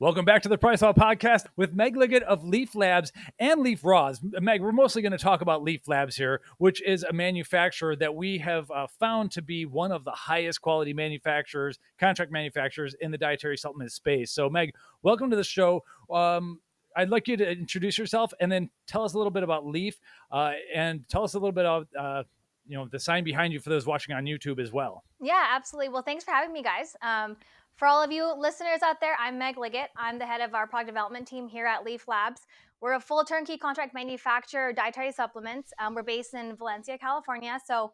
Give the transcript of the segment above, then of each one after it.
Welcome back to the PricePlow Podcast with Meg Ligot of Lief Labs and Lief Raws. Meg, we're mostly going to talk about Lief Labs here, which is a manufacturer that we have found to be one of the highest quality manufacturers, contract manufacturers in the dietary supplement space. So, Meg, welcome to the show. I'd like you to introduce yourself and then tell us a little bit about Lief and tell us a little bit about the sign behind you for those watching on YouTube as well. Yeah, absolutely. Well, thanks for having me, guys. For all of you listeners out there, I'm Meg Ligot. I'm the head of our product development team here at Lief Labs. We're a full turnkey contract manufacturer of dietary supplements. We're based in Valencia, California, so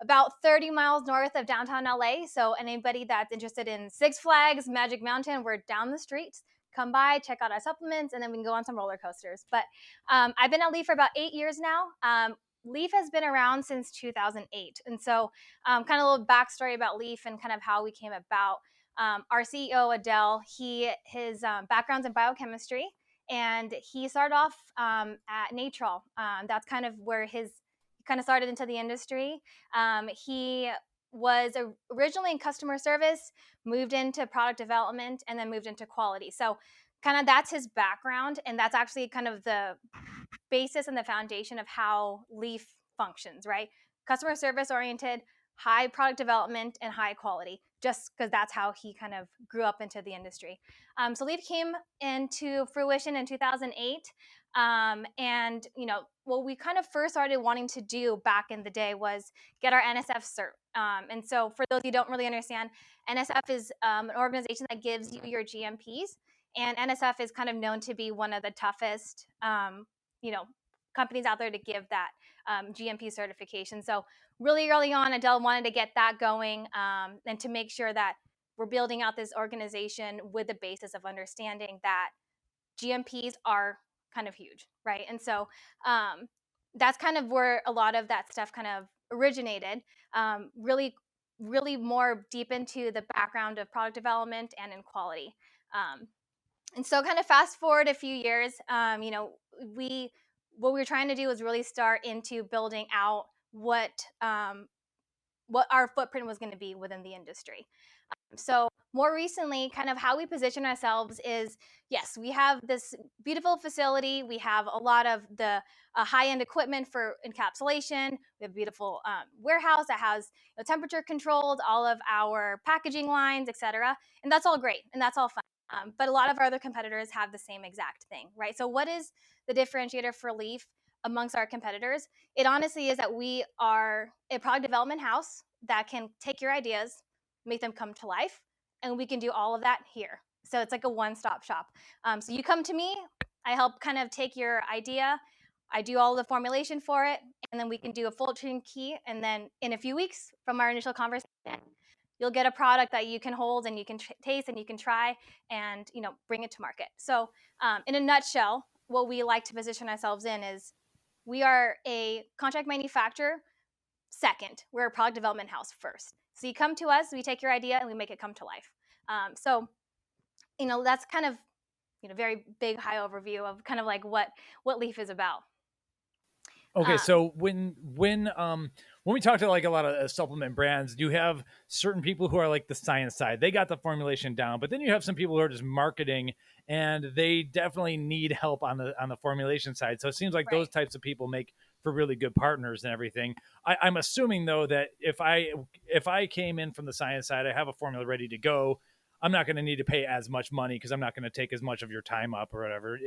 about 30 miles north of downtown LA. So anybody that's interested in Six Flags, Magic Mountain, we're down the street. Come by, check out our supplements, and then we can go on some roller coasters. But I've been at Lief for about 8 years now. Lief has been around since 2008. And so kind of a little backstory about Lief and kind of how we came about. Our CEO, Adele, his background's in biochemistry, and he started off at Natrol. That's kind of where he kind of started into the industry. He was originally in customer service, moved into product development, and then moved into quality. So kind of that's his background, and that's actually kind of the basis and the foundation of how Lief functions, right? Customer service oriented, high product development, and high quality, just because that's how he kind of grew up into the industry. So Lief came into fruition in 2008. And, what we kind of first started wanting to do back in the day was get our NSF cert. And so for those who don't really understand, NSF is an organization that gives you your GMPs. And NSF is kind of known to be one of the toughest companies out there to give that GMP certification. So really early on, Adele wanted to get that going and to make sure that we're building out this organization with the basis of understanding that GMPs are kind of huge, right? And so that's kind of where a lot of that stuff kind of originated, really, really more deep into the background of product development and in quality. And so kind of fast forward a few years, what we were trying to do was really start into building out what our footprint was going to be within the industry. So more recently, kind of how we position ourselves is, yes, we have this beautiful facility. We have a lot of the high-end equipment for encapsulation. We have a beautiful warehouse that has temperature controlled, all of our packaging lines, et cetera. And that's all great, and that's all fun. But a lot of our other competitors have the same exact thing, right? So what is the differentiator for Lief amongst our competitors? It honestly is that we are a product development house that can take your ideas, make them come to life, and we can do all of that here. So it's like a one-stop shop. So you come to me, I help kind of take your idea, I do all the formulation for it, and then we can do a full turnkey. And then in a few weeks from our initial conversation, you'll get a product that you can hold and you can taste and you can try and bring it to market. So in a nutshell, what we like to position ourselves in is we are a contract manufacturer. Second, we're a product development house first. So you come to us, we take your idea and we make it come to life. So that's kind of very big high overview of kind of like what Lief is about. Okay, so when we talk to like a lot of supplement brands, you have certain people who are like the science side. They got the formulation down, but then you have some people who are just marketing, and they definitely need help on the formulation side. So it seems like those types of people make for really good partners and everything. I'm assuming though that if I came in from the science side, I have a formula ready to go. I'm not going to need to pay as much money because I'm not going to take as much of your time up or whatever.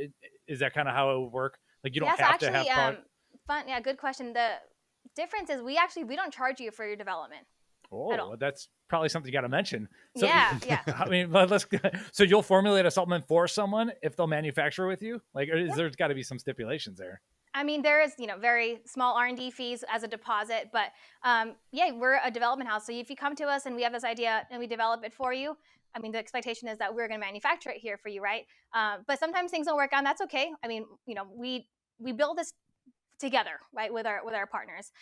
Is that kind of how it would work? Like you don't have to have product. Fun. Yeah, good question. The difference is we don't charge you for your development. Oh, that's probably something you got to mention. So, yeah. I mean, so you'll formulate a supplement for someone if they'll manufacture with you? Like, there's got to be some stipulations there. I mean, there is, very small R&D fees as a deposit, but we're a development house. So if you come to us and we have this idea and we develop it for you, I mean, the expectation is that we're going to manufacture it here for you, right? But sometimes things don't work out, and that's okay. I mean, we build this together, right, with our partners.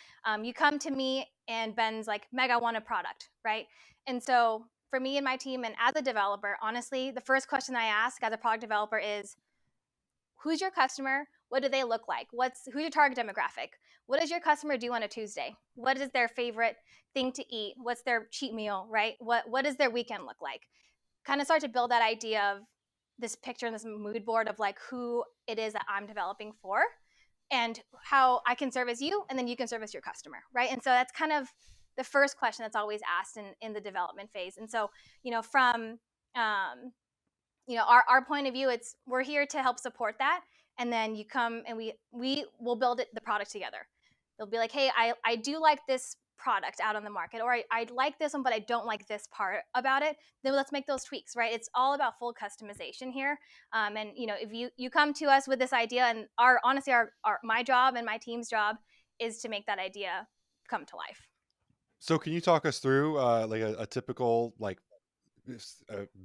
You come to me and Ben's like, Meg, I want a product, right? And so for me and my team, and as a developer, honestly, the first question I ask as a product developer is, who's your customer? What do they look like? Who's your target demographic? What does your customer do on a Tuesday? What is their favorite thing to eat? What's their cheat meal, right? What does their weekend look like? Kind of start to build that idea of this picture and this mood board of like who it is that I'm developing for and how I can service you, and then you can service your customer, right? And so that's kind of the first question that's always asked in the development phase. And so, from our point of view, we're here to help support that. And then you come and we will build the product together. They'll be like, hey, I do like this product out on the market, or I like this one, but I don't like this part about it. Then let's make those tweaks, right? It's all about full customization here. And if you come to us with this idea, and honestly, my job and my team's job is to make that idea come to life. So can you talk us through like a typical like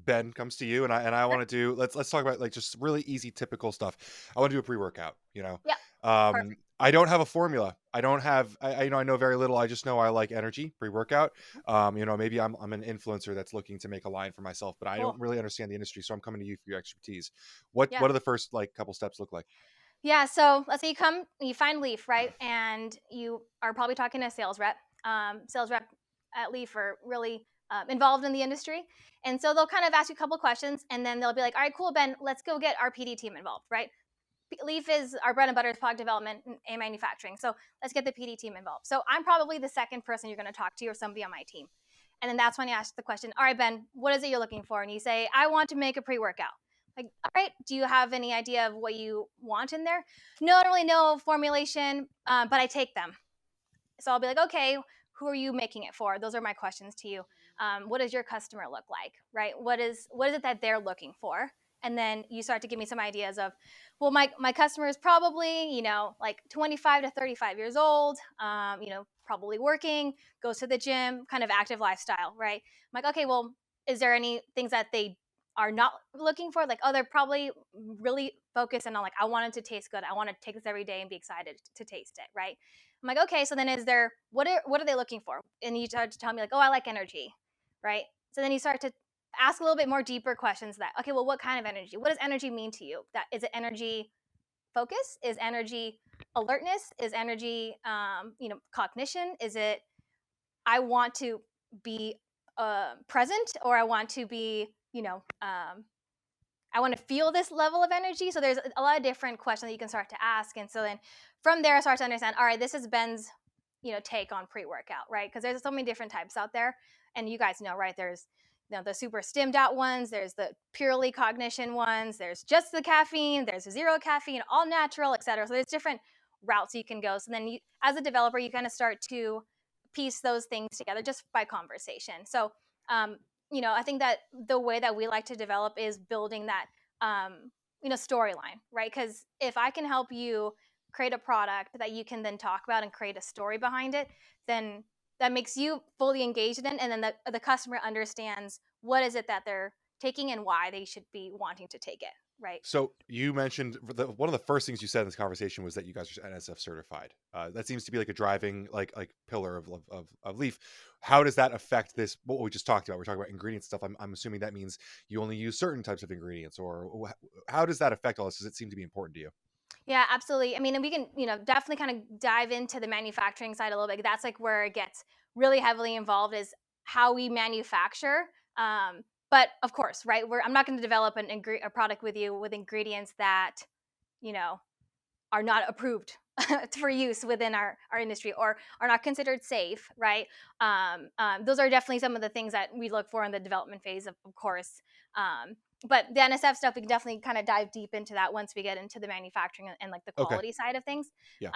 Ben comes to you and I want to do, let's talk about like just really easy typical stuff. I want to do a pre-workout, Yeah. Um, I don't have a formula. I don't have, I know very little. I just know I like energy pre-workout. Maybe I'm an influencer that's looking to make a line for myself, but I don't really understand the industry. So I'm coming to you for your expertise. What do the first like couple steps look like? Yeah. So let's say you find Lief, right? And you are probably talking to a sales rep. Sales rep at Lief are really involved in the industry. And so they'll kind of ask you a couple questions, and then they'll be like, all right, cool, Ben, let's go get our PD team involved, right? Lief is our bread and butter is product development and manufacturing. So let's get the PD team involved. So I'm probably the second person you're going to talk to, or somebody on my team. And then that's when you ask the question, all right, Ben, what is it you're looking for? And you say, I want to make a pre-workout. Like, all right, do you have any idea of what you want in there? No, I don't really know formulation, but I take them. So I'll be like, okay, who are you making it for? Those are my questions to you. What does your customer look like, right? What is it that they're looking for? And then you start to give me some ideas of, well, my customer is probably, like 25 to 35 years old, probably working, goes to the gym, kind of active lifestyle, right? I'm like, okay, well, is there any things that they are not looking for? Like, oh, they're probably really focused on like, I want it to taste good. I want to take this every day and be excited to taste it, right? I'm like, okay, so then what are they looking for? And you start to tell me like, oh, I like energy, right? So then you start to ask a little bit more deeper questions that, okay, well, what kind of energy? What does energy mean to you? That is it energy focus? Is energy alertness? Is energy, cognition? Is it I want to be present, or I want to be, I want to feel this level of energy. So there's a lot of different questions that you can start to ask. And so then from there, I start to understand, all right, this is Ben's, take on pre-workout, right? Because there's so many different types out there. And you guys know, right? There's, the super stimmed out ones. There's the purely cognition ones. There's just the caffeine. There's zero caffeine, all natural, et cetera. So there's different routes you can go. So then as a developer, you kind of start to piece those things together just by conversation. So, I think that the way that we like to develop is building that, storyline, right? Because if I can help you create a product that you can then talk about and create a story behind it, then that makes you fully engaged in it. And then the customer understands what is it that they're taking and why they should be wanting to take it, right? So you mentioned one of the first things you said in this conversation was that you guys are NSF certified. That seems to be like a driving like pillar of Lief. How does that affect this? What we just talked about? We're talking about ingredient stuff. I'm assuming that means you only use certain types of ingredients, or how does that affect all this? Does it seem to be important to you? Yeah, absolutely. I mean, and we can, definitely kind of dive into the manufacturing side a little bit. That's like where it gets really heavily involved, is how we manufacture. But of course, right? I'm not going to develop a product with you with ingredients that, are not approved for use within our industry, or are not considered safe, right? Those are definitely some of the things that we look for in the development phase, of course. But the NSF stuff, we can definitely kind of dive deep into that once we get into the manufacturing and like the quality side of things. Yeah.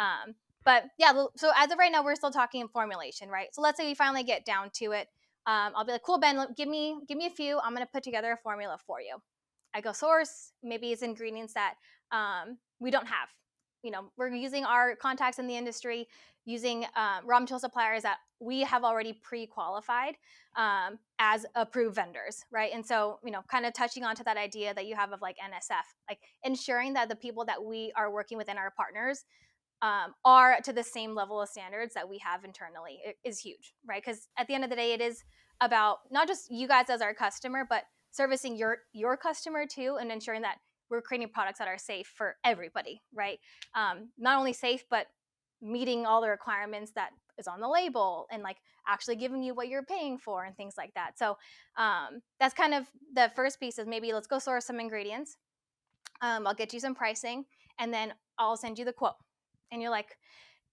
But yeah, so as of right now, we're still talking formulation, right? So let's say we finally get down to it. I'll be like, cool, Ben, give me a few. I'm going to put together a formula for you. I go source. Maybe it's ingredients that we don't have. We're using our contacts in the industry, using raw material suppliers that we have already pre-qualified as approved vendors, right? And so, kind of touching onto that idea that you have of like NSF, like ensuring that the people that we are working with and our partners are to the same level of standards that we have internally is huge, right? Because at the end of the day, it is about not just you guys as our customer, but servicing your customer too, and ensuring that we're creating products that are safe for everybody, right? Not only safe, but meeting all the requirements that is on the label, and like actually giving you what you're paying for and things like that. So that's kind of the first piece is maybe let's go source some ingredients. I'll get you some pricing, and then I'll send you the quote. And you're like,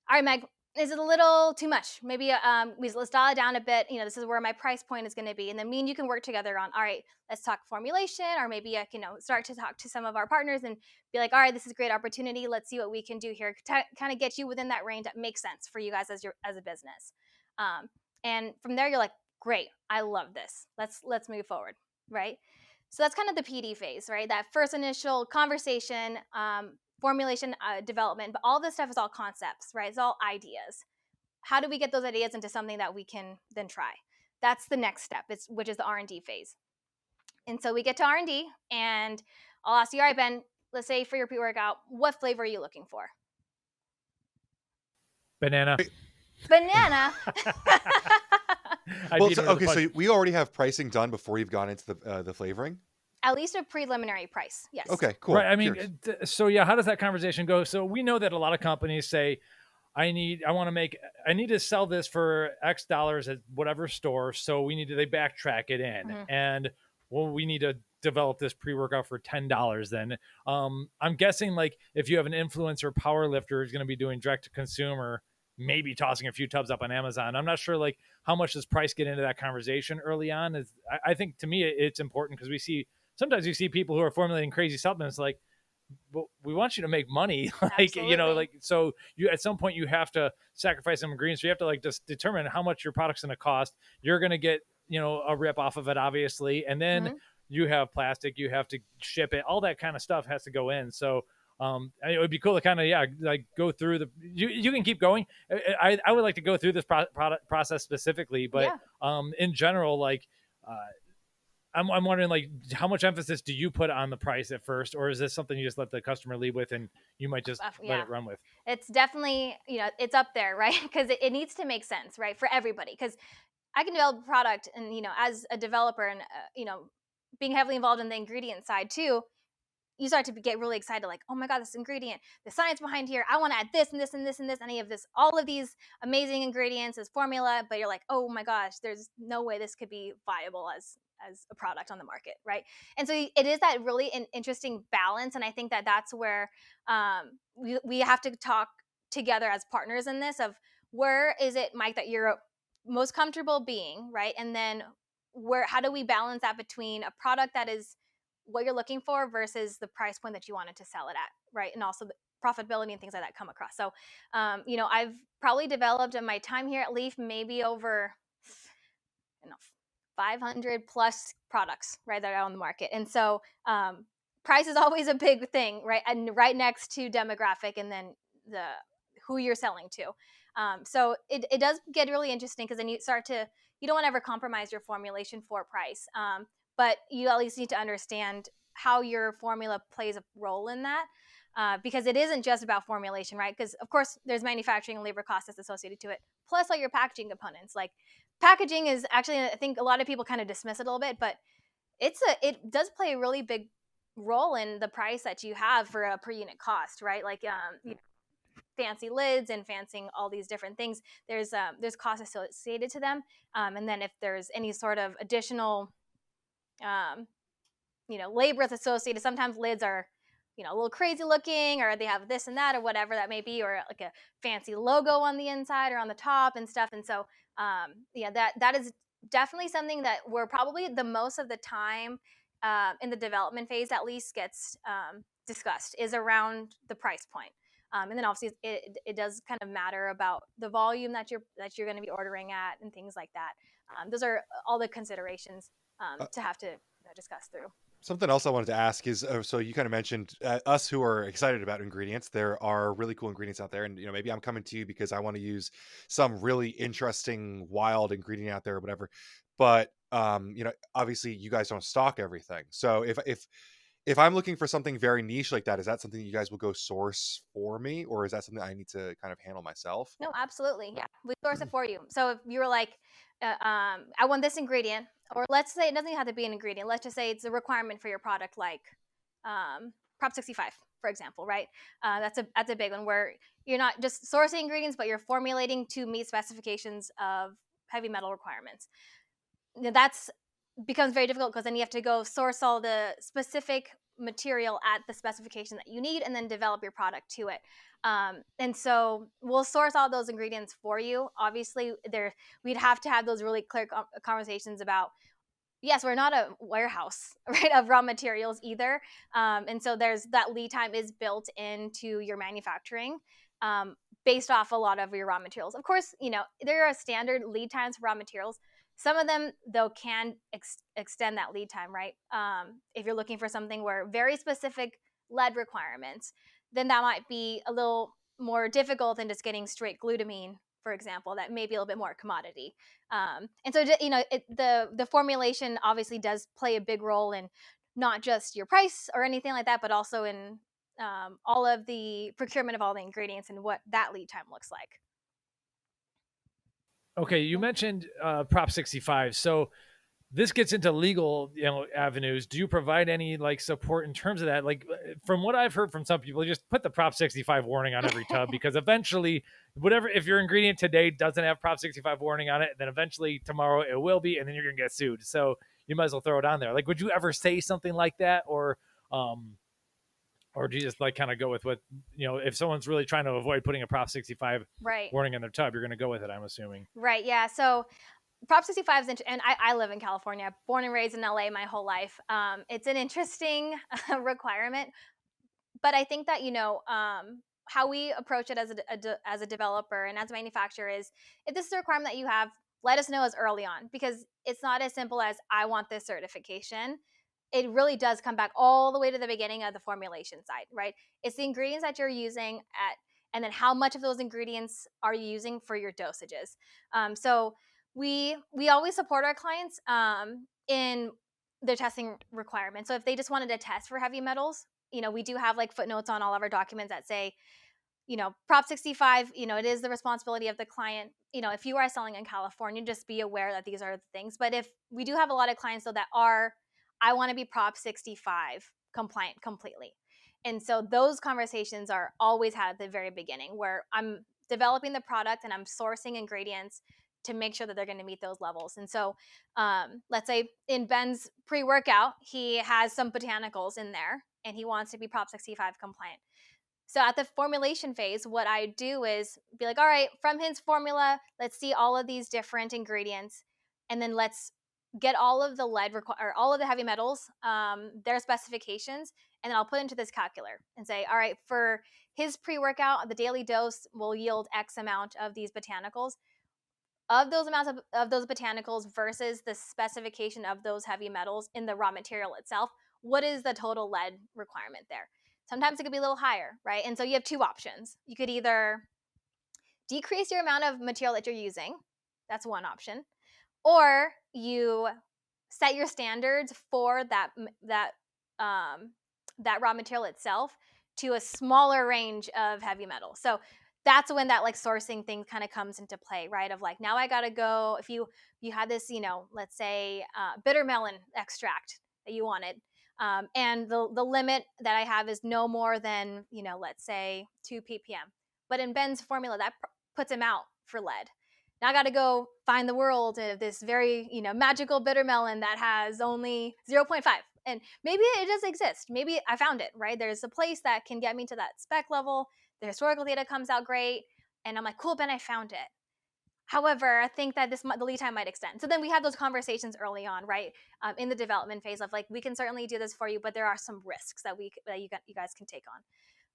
all right, Meg, is it a little too much? Maybe let's dial it down a bit. This is where my price point is going to be. And then me and you can work together on, all right, let's talk formulation, or maybe I can start to talk to some of our partners and be like, all right, this is a great opportunity. Let's see what we can do here. Kind of get you within that range that makes sense for you guys as a business. And from there, you're like, great, I love this. Let's move forward, right? So that's kind of the PD phase, right? That first initial conversation, formulation, development, but all this stuff is all concepts, right? It's all ideas. How do we get those ideas into something that we can then try? That's the next step, which is the R&D phase. And so we get to R&D, and I'll ask you, all right, Ben, let's say for your pre-workout, what flavor are you looking for? Banana. Well, so we already have pricing done before you've gone into the flavoring? At least a preliminary price, yes. Okay, cool. Right. I mean, so yeah, how does that conversation go? So we know that a lot of companies say, I need to sell this for X dollars at whatever store. So they backtrack it in. Mm-hmm. And we need to develop this pre-workout for $10 then. I'm guessing like if you have an influencer power lifter who's going to be doing direct to consumer, maybe tossing a few tubs up on Amazon. I'm not sure like how much does price get into that conversation early on. I think to me it's important because sometimes you see people who are formulating crazy supplements like, well, we want you to make money. So you, at some point you have to sacrifice some ingredients. So you have to like just determine how much your product's going to cost. You're going to get, a rip off of it, obviously. And then you have plastic, you have to ship it. All that kind of stuff has to go in. So it would be cool to kind of, go through you can keep going. I would like to go through this process specifically, but in general, I'm wondering, like, how much emphasis do you put on the price at first, or is this something you just let the customer lead with and you might just let it run with? It's definitely, it's up there, right? Because it needs to make sense, right, for everybody. Because I can develop a product and, as a developer and, being heavily involved in the ingredient side too, you start to get really excited, like, oh my God, this ingredient, the science behind here, I want to add this and this and this and this, any of this, all of these amazing ingredients as formula, but you're like, oh my gosh, there's no way this could be viable as a product on the market, right? And so it is that really interesting balance, and I think that's where we have to talk together as partners in this of where is it, Mike, that you're most comfortable being, right? And then how do we balance that between a product that is what you're looking for versus the price point that you wanted to sell it at, right? And also the profitability and things like that come across. So, I've probably developed in my time here at Lief maybe over 500 plus products, right, that are on the market. And so price is always a big thing, right? And right next to demographic and then who you're selling to. So it does get really interesting because then you don't want to ever compromise your formulation for price. But you at least need to understand how your formula plays a role in that. Because it isn't just about formulation, right? Because of course there's manufacturing and labor costs that's associated to it, plus all your packaging components. Like packaging is actually, I think a lot of people kind of dismiss it a little bit, but it does play a really big role in the price that you have for a per unit cost, right? Like fancy lids and fancying all these different things. There's costs associated to them, and then if there's any sort of additional labor that's associated, sometimes lids are a little crazy looking, or they have this and that or whatever that may be, or like a fancy logo on the inside or on the top and stuff. And so that is definitely something that we're probably the most of the time in the development phase at least gets discussed is around the price point. And then obviously it does kind of matter about the volume that you're going to be ordering at and things like that. Those are all the considerations to have to discuss through. Something else I wanted to ask is, so you kind of mentioned us who are excited about ingredients. There are really cool ingredients out there, and maybe I'm coming to you because I want to use some really interesting, wild ingredient out there or whatever. But obviously you guys don't stock everything. So if I'm looking for something very niche like that, is that something you guys will go source for me, or is that something I need to kind of handle myself? No, absolutely. Yeah, we source it for you. So if you were like, I want this ingredient, or let's say it doesn't have to be an ingredient. Let's just say it's a requirement for your product, like Prop 65, for example, right? That's a big one where you're not just sourcing ingredients, but you're formulating to meet specifications of heavy metal requirements. That's becomes very difficult because then you have to go source all the specific material at the specification that you need and then develop your product to it. And so we'll source all those ingredients for you. Obviously, we'd have to have those really clear conversations about, yes, we're not a warehouse, right, of raw materials either. And so there's that lead time is built into your manufacturing based off a lot of your raw materials. Of course, there are standard lead times for raw materials. Some of them, though, can extend that lead time, right? If you're looking for something where very specific lead requirements, then that might be a little more difficult than just getting straight glutamine, for example. That may be a little bit more commodity. And so, the formulation obviously does play a big role in not just your price or anything like that, but also in all of the procurement of all the ingredients and what that lead time looks like. Okay, you mentioned Prop 65. So this gets into legal, avenues. Do you provide any like support in terms of that? Like from what I've heard from some people, just put the Prop 65 warning on every tub because eventually, if your ingredient today doesn't have Prop 65 warning on it, then eventually tomorrow it will be, and then you're gonna get sued. So you might as well throw it on there. Like, would you ever say something like that, or do you just like kind of go with what, if someone's really trying to avoid putting a Prop 65 warning on their tub, you're going to go with it, I'm assuming. Right. Yeah. So Prop 65 is, and I live in California, born and raised in LA my whole life. It's an interesting requirement, but I think that, how we approach it as a developer and as a manufacturer is, if this is a requirement that you have, let us know as early on, because it's not as simple as I want this certification. It really does come back all the way to the beginning of the formulation side, right? It's the ingredients that you're using and then how much of those ingredients are you using for your dosages. So we always support our clients in their testing requirements. So if they just wanted to test for heavy metals, we do have like footnotes on all of our documents that say, Prop 65, it is the responsibility of the client. If you are selling in California, just be aware that these are the things. But if we do have a lot of clients, though, that are, I want to be Prop 65 compliant completely. And so those conversations are always had at the very beginning, where I'm developing the product and I'm sourcing ingredients to make sure that they're going to meet those levels. And so let's say in Ben's pre-workout, he has some botanicals in there and he wants to be Prop 65 compliant. So at the formulation phase, what I do is be like, all right, from his formula, let's see all of these different ingredients, and then let's get all of the lead or all of the heavy metals, their specifications, and then I'll put into this calculator and say, all right, for his pre-workout, the daily dose will yield X amount of these botanicals. Of those amounts of those botanicals versus the specification of those heavy metals in the raw material itself, what is the total lead requirement there? Sometimes it could be a little higher, right? And so you have two options. You could either decrease your amount of material that you're using. That's one option. Or you set your standards for that raw material itself to a smaller range of heavy metal. So that's when that like sourcing thing kind of comes into play, right? Of like, now I got to go, if you had this, let's say bitter melon extract that you wanted, and the limit that I have is no more than, let's say 2 ppm. But in Ben's formula, that puts him out for lead. Now I got to go find the world of this very, magical bitter melon that has only 0.5. And maybe it does exist. Maybe I found it, right? There's a place that can get me to that spec level. The historical data comes out great. And I'm like, cool, Ben, I found it. However, I think that the lead time might extend. So then we have those conversations early on, right, in the development phase of like, we can certainly do this for you, but there are some risks that you guys can take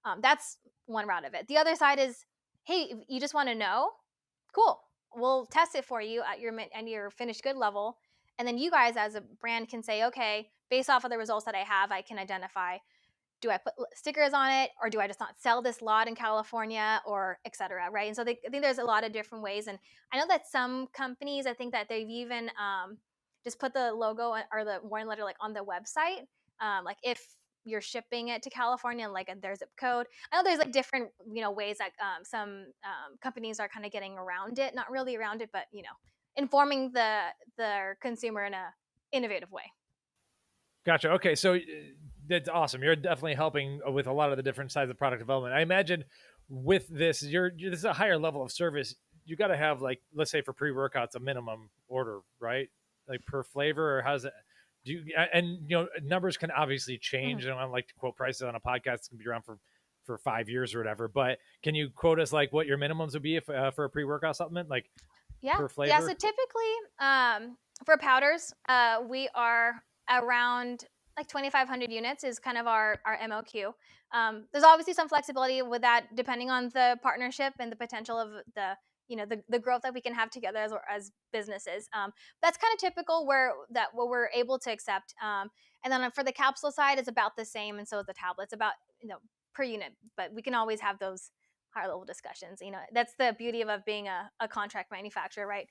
on. That's one route of it. The other side is, hey, you just want to know, cool, we'll test it for you at your finished good level, and then you guys as a brand can say, okay, based off of the results that I have, I can identify, do I put stickers on it, or do I just not sell this lot in California, or et cetera, right? And so I think there's a lot of different ways. And I know that some companies, I think that they've even just put the logo or the warning letter like on the website, like if you're shipping it to California and like their zip code. I know there's like different ways that some companies are kind of getting around it, not really around it, but informing the consumer in a innovative way. Gotcha. Okay, so that's awesome. You're definitely helping with a lot of the different sides of product development. I imagine with this, this is a higher level of service. you got to have like, let's say for pre-workouts, a minimum order, right? Like per flavor, or how's it? Do you, and you know, numbers can obviously change. I don't like to quote prices on a podcast. It's gonna be around for 5 years or whatever, but can you quote us like what your minimums would be if for a pre-workout supplement, like per flavor? So typically, for powders, we are around like 2,500 units is kind of our MOQ. There's obviously some flexibility with that depending on the partnership and the potential of the growth that we can have together as businesses. That's kind of typical what we're able to accept. And then for the capsule side, it's about the same, and so is the tablets, about per unit. But we can always have those higher level discussions. That's the beauty of being a contract manufacturer, right?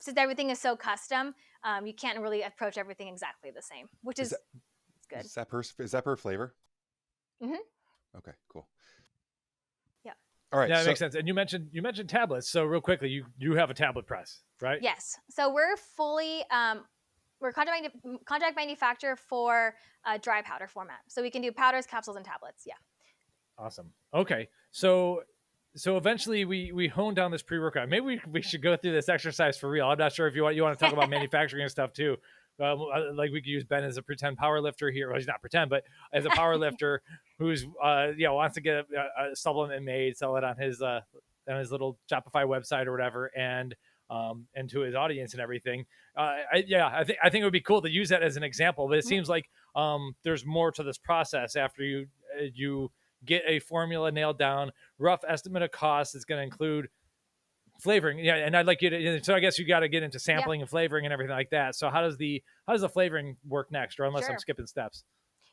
Since everything is so custom, you can't really approach everything exactly the same, which is good. Is that per flavor? Mm-hmm. Okay, cool. Yeah. All right. Yeah, that makes sense. And you mentioned tablets. So real quickly, you have a tablet press, right? Yes. So we're fully we're contract manufacturer for dry powder format. So we can do powders, capsules, and tablets. Yeah. Awesome. Okay. So eventually we honed down this pre-workout. Maybe we should go through this exercise for real. I'm not sure if you want to talk about manufacturing and stuff too. Like we could use Ben as a pretend power lifter here. Well, he's not pretend, but as a power lifter who's wants to get a supplement made, sell it on his little Shopify website or whatever, and to his audience and everything. I think it would be cool to use that as an example. But it seems like there's more to this process after you get a formula nailed down. Rough estimate of cost is going to include flavoring. Yeah. And I'd like you to, so I guess you got to get into sampling and flavoring and everything like that. So how does the flavoring work next, or unless I'm skipping steps?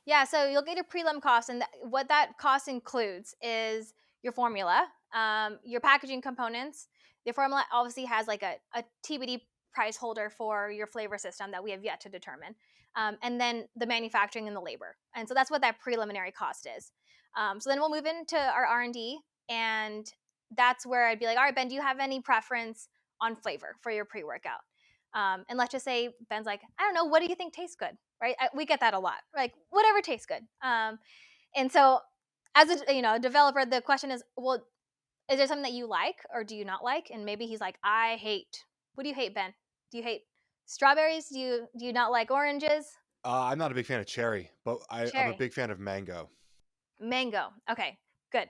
Yeah. So you'll get a prelim cost, and what that cost includes is your formula, your packaging components. The formula obviously has like a TBD price holder for your flavor system that we have yet to determine. And then the manufacturing and the labor. And so that's what that preliminary cost is. So then we'll move into our R&D, and that's where I'd be like, all right, Ben, do you have any preference on flavor for your pre-workout? And let's just say Ben's like, I don't know, what do you think tastes good, right? We get that a lot, like whatever tastes good. And so as a developer, the question is, well, is there something that you like or do you not like? And maybe he's like, what do you hate, Ben? Do you hate strawberries? Do you not like oranges? I'm not a big fan of cherry, but I'm a big fan of mango. Mango. Okay, good.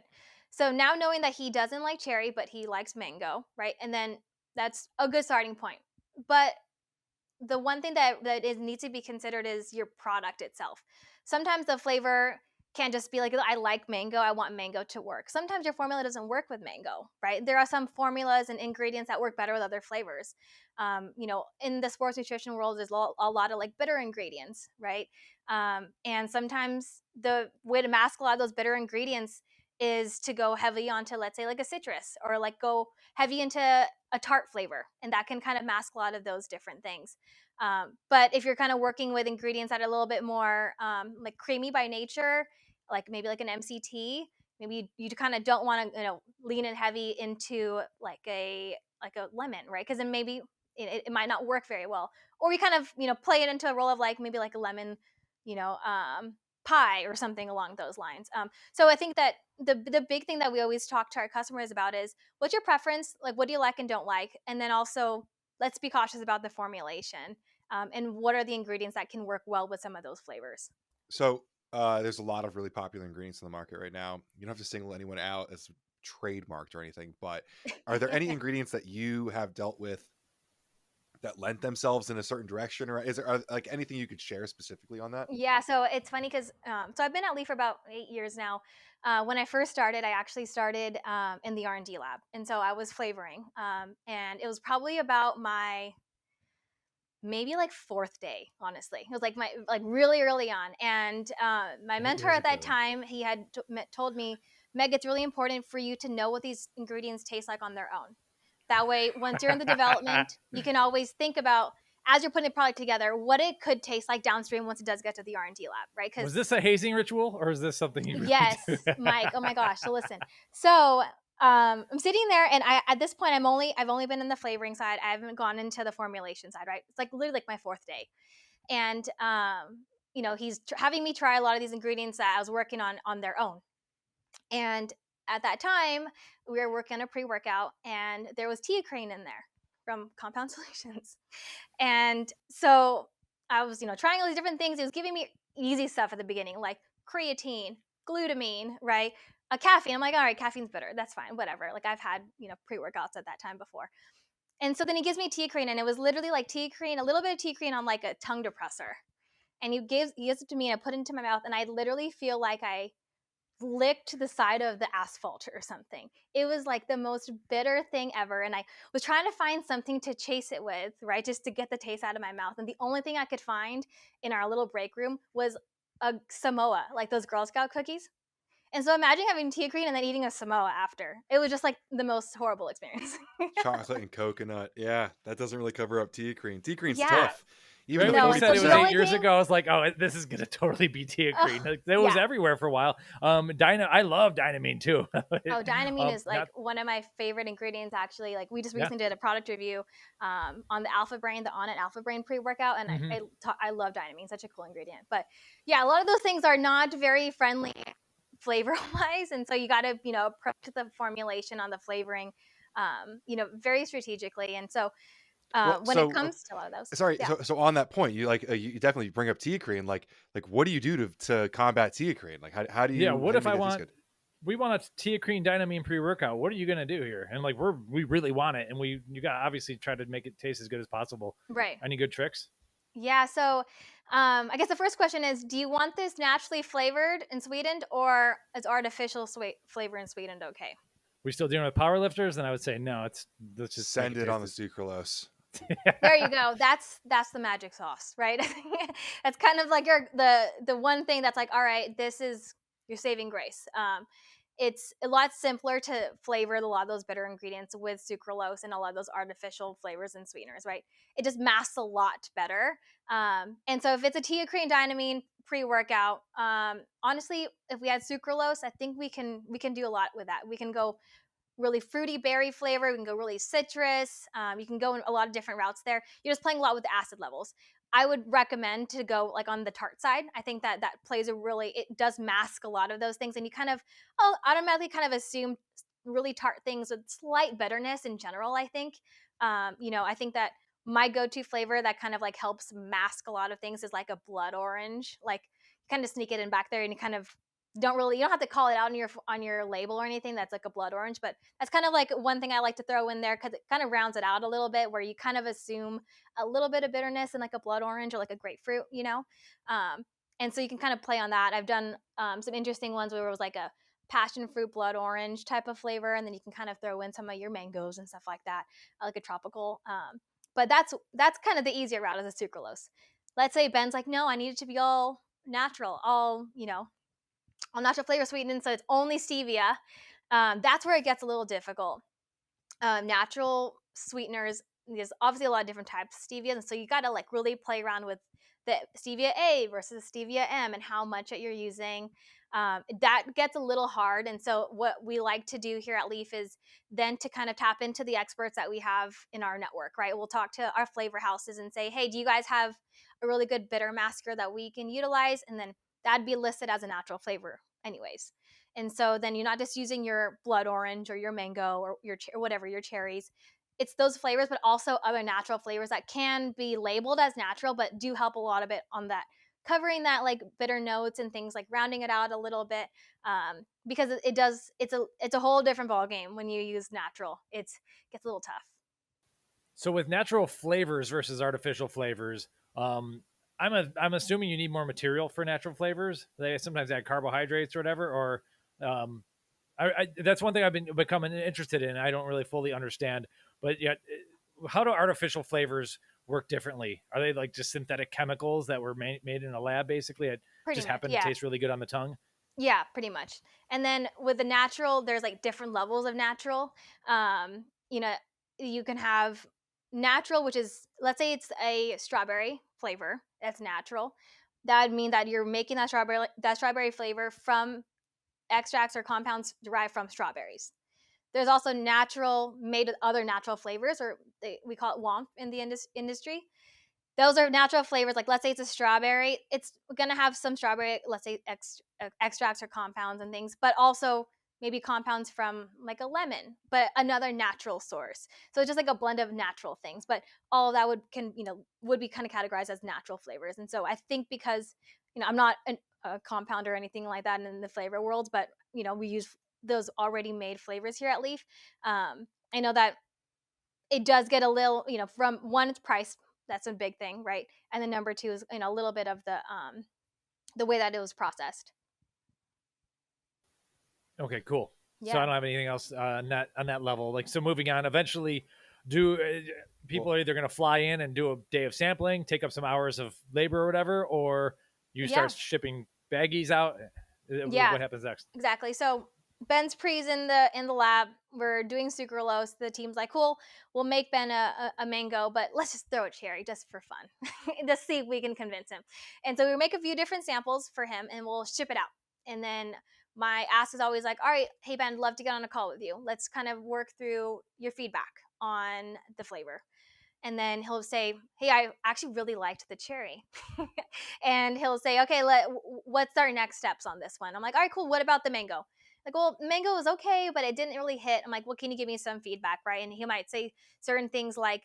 So now knowing that he doesn't like cherry, but he likes mango, right? And then that's a good starting point. But the one thing that needs to be considered is your product itself. Sometimes the flavor can't just be like, I like mango, I want mango to work. Sometimes your formula doesn't work with mango, right? There are some formulas and ingredients that work better with other flavors. In the sports nutrition world, there's a lot of like bitter ingredients, right? And sometimes the way to mask a lot of those bitter ingredients is to go heavy onto, let's say, like a citrus, or like go heavy into a tart flavor, and that can kind of mask a lot of those different things. But if you're kind of working with ingredients that are a little bit more like creamy by nature, like maybe like an MCT, maybe you kind of don't want to lean in heavy into like a lemon, right? Because then maybe it might not work very well. Or we kind of play it into a role of like maybe like a lemon pie or something along those lines. So I think that the big thing that we always talk to our customers about is, what's your preference? Like, what do you like and don't like? And then also, let's be cautious about the formulation, and what are the ingredients that can work well with some of those flavors. So there's a lot of really popular ingredients in the market right now. You don't have to single anyone out as trademarked or anything, but are there any ingredients that you have dealt with that lent themselves in a certain direction, or is there like anything you could share specifically on that? Yeah, so it's funny because so I've been at Lief for about 8 years now. When I first started, I actually started in the R&D lab, and so I was flavoring, and it was probably about my maybe like 4th day, honestly. It was like my really early on, and my mentor at that time, he had told me, Meg, it's really important for you to know what these ingredients taste like on their own. That way, once you're in the development, you can always think about, as you're putting the product together, what it could taste like downstream once it does get to the R&D lab, right? Was this a hazing ritual, or is this something you really Yes, do? Mike. Oh my gosh. So listen. So I'm sitting there, and at this point I've only been in the flavoring side. I haven't gone into the formulation side, right? It's like literally like my 4th day. And he's having me try a lot of these ingredients that I was working on their own. And at that time, we were working on a pre-workout, and there was teacrine in there from Compound Solutions. And so I was, trying all these different things. It was giving me easy stuff at the beginning, like creatine, glutamine, right? A caffeine. I'm like, all right, caffeine's bitter. That's fine, whatever. Like I've had, pre-workouts at that time before. And so then he gives me teacrine, and it was literally like teacrine, a little bit of teacrine on like a tongue depressor. And he gives it to me, and I put it into my mouth, and I literally feel like I licked the side of the asphalt or something. It was like the most bitter thing ever. And I was trying to find something to chase it with, right? Just to get the taste out of my mouth. And the only thing I could find in our little break room was a Samoa, like those Girl Scout cookies. And so imagine having teacrine and then eating a Samoa after. It was just like the most horrible experience. Chocolate and coconut. Yeah, that doesn't really cover up teacrine. Teacrine's Yeah. tough. Even Right the when No, you so said it was the 40%. eight only years thing- ago, I was like, oh, this is gonna totally be teacrine. Like, that was yeah. everywhere for a while. I love dynamine too. Oh, dynamine is like not- one of my favorite ingredients, actually. Like we just Yeah. recently did a product review on the Alpha Brain, the On It Alpha Brain pre-workout, and Mhm. I love dynamine, such a cool ingredient. But yeah, a lot of those things are not very friendly flavor-wise, and so you got to approach the formulation on the flavoring, very strategically. And so Well, when so it comes to a lot of those, sorry. yeah. So on that point, you like you definitely bring up teacrine. Like what do you do to combat teacrine? Like how do you? Yeah, what how if do you I make that taste want? good? We want a teacrine dynamine pre-workout. What are you gonna do here? And like we really want it, and you got to obviously try to make it taste as good as possible. Right. Any good tricks? Yeah, so I guess the first question is, do you want this naturally flavored and sweetened, or is artificial flavor and sweetened okay? We still dealing with power lifters? Then I would say no. Let's just Send make it on the taste sucralose. There you go. That's the magic sauce, right? That's kind of like the one thing that's like, all right, this is your saving grace. It's a lot simpler to flavor a lot of those bitter ingredients with sucralose and a lot of those artificial flavors and sweeteners, right? It just masks a lot better. And so if it's a teacrine dynamine pre-workout, honestly, if we had sucralose, I think we can do a lot with that. We can go really fruity berry flavor. We can go really citrus. You can go in a lot of different routes there. You're just playing a lot with the acid levels. I would recommend to go like on the tart side. I think that plays it does mask a lot of those things, and you kind of automatically kind of assume really tart things with slight bitterness in general. I think, I think that my go-to flavor that kind of like helps mask a lot of things is like a blood orange. Like kind of sneak it in back there, and you kind of you don't have to call it out on your label or anything. That's like a blood orange, but that's kind of like one thing I like to throw in there because it kind of rounds it out a little bit, where you kind of assume a little bit of bitterness in like a blood orange or like a grapefruit, and so you can kind of play on that. I've done some interesting ones where it was like a passion fruit blood orange type of flavor, and then you can kind of throw in some of your mangoes and stuff like that, like a tropical. But that's kind of the easier route as a sucralose. Let's say Ben's like, no, I need it to be all natural, all natural flavor sweetening, so it's only stevia. That's where it gets a little difficult. Natural sweeteners, there's obviously a lot of different types of stevia, and so you got to like really play around with the stevia A versus stevia M and how much that you're using. That gets a little hard, and so what we like to do here at Lief is then to kind of tap into the experts that we have in our network, right? We'll talk to our flavor houses and say, hey, do you guys have a really good bitter masker that we can utilize? And then that'd be listed as a natural flavor anyways. And so then you're not just using your blood orange or your mango or whatever, your cherries. It's those flavors, but also other natural flavors that can be labeled as natural, but do help a lot of it on that, covering that like bitter notes and things, like rounding it out a little bit, because it's a whole different ball game when you use natural. It gets a little tough. So with natural flavors versus artificial flavors, I'm assuming you need more material for natural flavors. They sometimes add carbohydrates or whatever, or that's one thing I've been becoming interested in. I don't really fully understand, but yet, how do artificial flavors work differently? Are they like just synthetic chemicals that were made in a lab, basically? It Pretty just much, happened yeah. to taste really good on the tongue. Yeah, pretty much. And then with the natural, there's like different levels of natural. You can have natural, which is, let's say it's a strawberry flavor that's natural. That would mean that you're making that strawberry flavor from extracts or compounds derived from strawberries. There's also natural made with other natural flavors, or we call it WOMF in the industry. Those are natural flavors. Like let's say it's a strawberry, it's going to have some strawberry, let's say extracts or compounds and things, but also maybe compounds from like a lemon, but another natural source. So it's just like a blend of natural things, but all of that would be kind of categorized as natural flavors. And so I think because, I'm not a compounder or anything like that in the flavor world, but we use those already made flavors here at Lief. I know that it does get a little, from one, it's price. That's a big thing, right? And then number two is, a little bit of the way that it was processed. Okay, cool. So I Yeah. don't have anything else on that level. Like, so moving on, eventually, do people are either going to fly in and do a day of sampling, take up some hours of labor or whatever, or you Yeah. start shipping baggies out? Yeah. What happens next? Exactly. So Ben's pre's in the lab. We're doing sucralose. The team's like, cool, we'll make Ben a mango, but let's just throw a cherry just for fun. Just see if we can convince him. And so we make a few different samples for him and we'll ship it out. And then my ask is always like, all right, hey Ben, love to get on a call with you. Let's kind of work through your feedback on the flavor. And then he'll say, hey, I actually really liked the cherry. And he'll say, okay, what's our next steps on this one? I'm like, all right, cool. What about the mango? Like, well, mango was okay, but it didn't really hit. I'm like, well, can you give me some feedback, right? And he might say certain things like,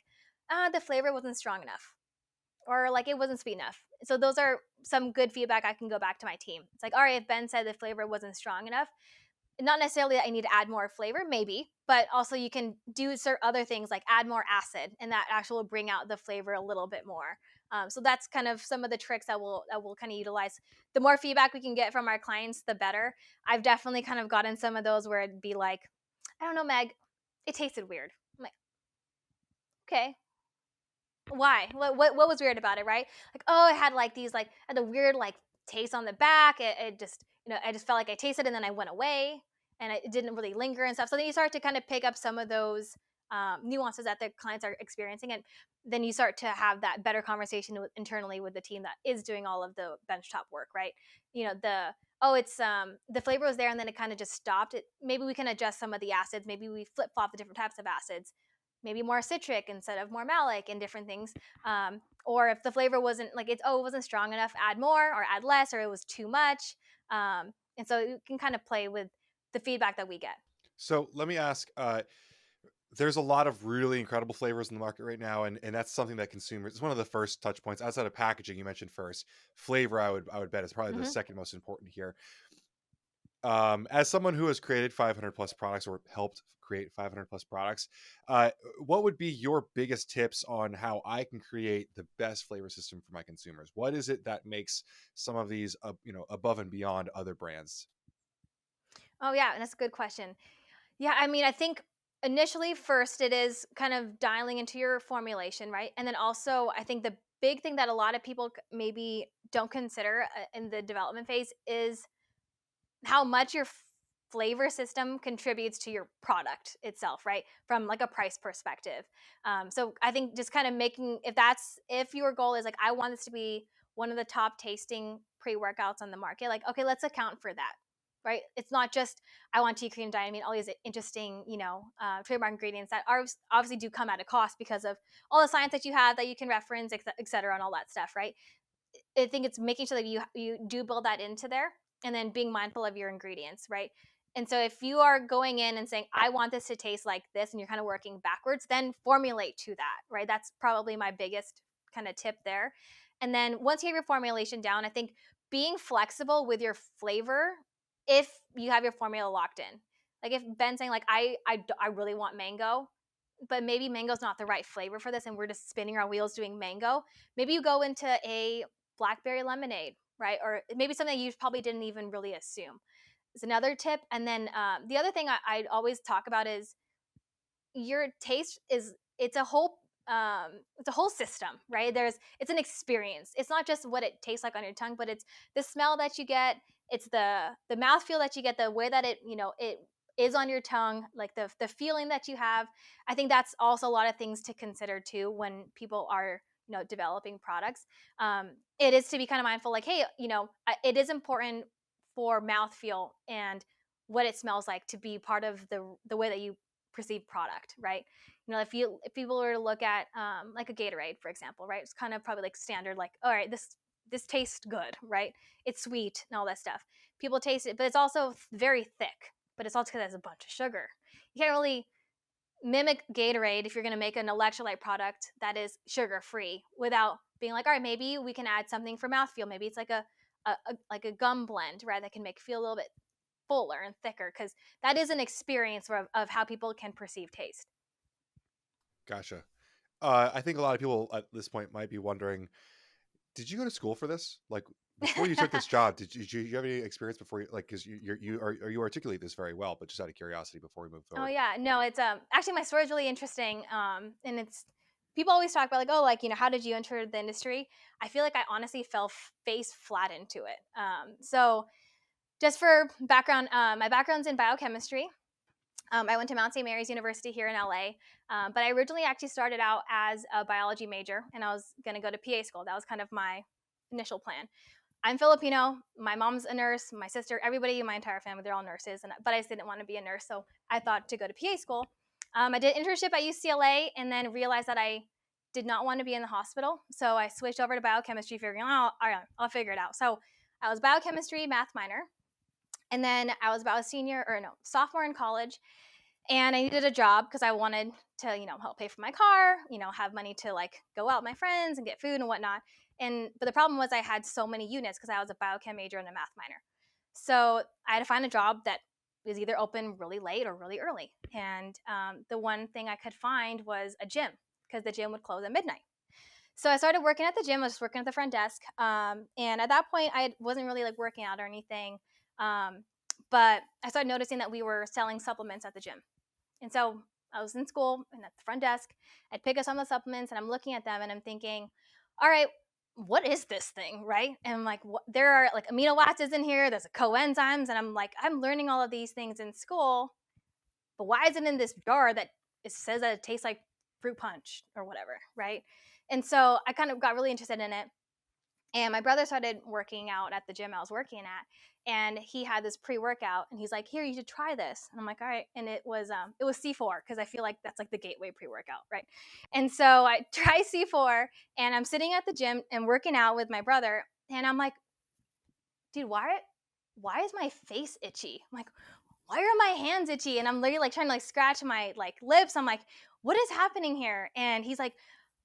the flavor wasn't strong enough, or like it wasn't sweet enough. So those are some good feedback I can go back to my team. It's like, all right, if Ben said the flavor wasn't strong enough, not necessarily that I need to add more flavor, maybe, but also you can do certain other things like add more acid, and that actually will bring out the flavor a little bit more. So that's kind of some of the tricks that we'll kind of utilize. The more feedback we can get from our clients, the better. I've definitely kind of gotten some of those where it'd be like, I don't know, Meg, it tasted weird. I'm like, okay, why? What was weird about it, right? Like, oh, it had like these had the weird like taste on the back. It just I just felt like I tasted it and then I went away and it didn't really linger and stuff. So then you start to kind of pick up some of those nuances that the clients are experiencing, and then you start to have that better conversation internally with the team that is doing all of the benchtop work, right? It's the flavor was there and then it kind of just stopped. Maybe we can adjust some of the acids. Maybe we flip flop the different types of acids, maybe more citric instead of more malic and different things. Or if the flavor wasn't it wasn't strong enough, add more or add less, or it was too much. And so you can kind of play with the feedback that we get. So let me ask, there's a lot of really incredible flavors in the market right now, and that's something that consumers, it's one of the first touch points outside of packaging. You mentioned first flavor. I would bet is probably the second most important here. As someone who has created 500 plus products or helped create 500 plus products, what would be your biggest tips on how I can create the best flavor system for my consumers? What is it that makes some of these above and beyond other brands? Oh yeah, and that's a good question. Yeah, I mean, I think initially first it is kind of dialing into your formulation, right? And then also I think the big thing that a lot of people maybe don't consider in the development phase is how much your flavor system contributes to your product itself, right? From like a price perspective. So I think just kind of making, if your goal is like, I want this to be one of the top tasting pre-workouts on the market, like, okay, let's account for that, right? It's not just, I want T creatine, diamine, all these interesting, trademark ingredients that are obviously do come at a cost because of all the science that you have that you can reference, et cetera, and all that stuff, right? I think it's making sure that you do build that into there, and then being mindful of your ingredients, right? And so if you are going in and saying, I want this to taste like this, and you're kind of working backwards, then formulate to that, right? That's probably my biggest kind of tip there. And then once you have your formulation down, I think being flexible with your flavor if you have your formula locked in. Like if Ben's saying like, I really want mango, but maybe mango's not the right flavor for this and we're just spinning our wheels doing mango, maybe you go into a blackberry lemonade, right? Or maybe something you probably didn't even really assume. It's another tip. And then the other thing I always talk about is your taste is it's a whole system, right? It's an experience. It's not just what it tastes like on your tongue, but it's the smell that you get, it's the mouthfeel that you get, the way that it is on your tongue, like the feeling that you have. I think that's also a lot of things to consider too when people are developing products. It is to be kind of mindful, like, hey, it is important for mouthfeel and what it smells like to be part of the way that you perceived product, right? If people were to look at like a Gatorade, for example, right? It's kind of probably like standard, like, all right, this tastes good, right? It's sweet and all that stuff. People taste it, but it's also very thick. but it's all because it has a bunch of sugar. You can't really mimic Gatorade if you're going to make an electrolyte product that is sugar free without being like, all right, maybe we can add something for mouthfeel. Maybe it's like a gum blend, right? That can make feel a little bit fuller and thicker, because that is an experience of how people can perceive taste. Gotcha. I think a lot of people at this point might be wondering, did you go to school for this? Like before you took this job, did you have any experience before you, like, because you articulate this very well, but just out of curiosity before we move Oh forward. yeah, no, it's actually my story is really interesting. And it's people always talk about like, oh, like, how did you enter the industry? I feel like I honestly fell face flat into it. So just for background, my background's in biochemistry. I went to Mount St. Mary's University here in LA, but I originally actually started out as a biology major, and I was going to go to PA school. That was kind of my initial plan. I'm Filipino. My mom's a nurse. My sister, everybody in my entire family, they're all nurses. But I just didn't want to be a nurse, so I thought to go to PA school. I did an internship at UCLA, and then realized that I did not want to be in the hospital. So I switched over to biochemistry, figuring, oh, all right, I'll figure it out. So I was biochemistry math minor, and then I was about sophomore in college, and I needed a job because I wanted to, help pay for my car, have money to like go out with my friends and get food and whatnot. But the problem was I had so many units because I was a biochem major and a math minor. So I had to find a job that was either open really late or really early. And the one thing I could find was a gym, because the gym would close at midnight. So I started working at the gym. I was just working at the front desk. And at that point, I wasn't really like working out or anything. But I started noticing that we were selling supplements at the gym. And so I was in school and at the front desk, I'd pick up some of the supplements and I'm looking at them and I'm thinking, all right, what is this thing, right? And I'm like, there are like amino acids in here, there's coenzymes, and I'm like, I'm learning all of these things in school, but why is it in this jar that it says that it tastes like fruit punch or whatever, right? And so I kind of got really interested in it. And my brother started working out at the gym I was working at, and he had this pre-workout, and he's like, "Here, you should try this." And I'm like, "All right." And it was C4, because I feel like that's like the gateway pre-workout, right? And so I try C4, and I'm sitting at the gym and working out with my brother, and I'm like, "Dude, why is my face itchy?" I'm like, "Why are my hands itchy?" And I'm literally like trying to like scratch my like lips. I'm like, "What is happening here?" And he's like,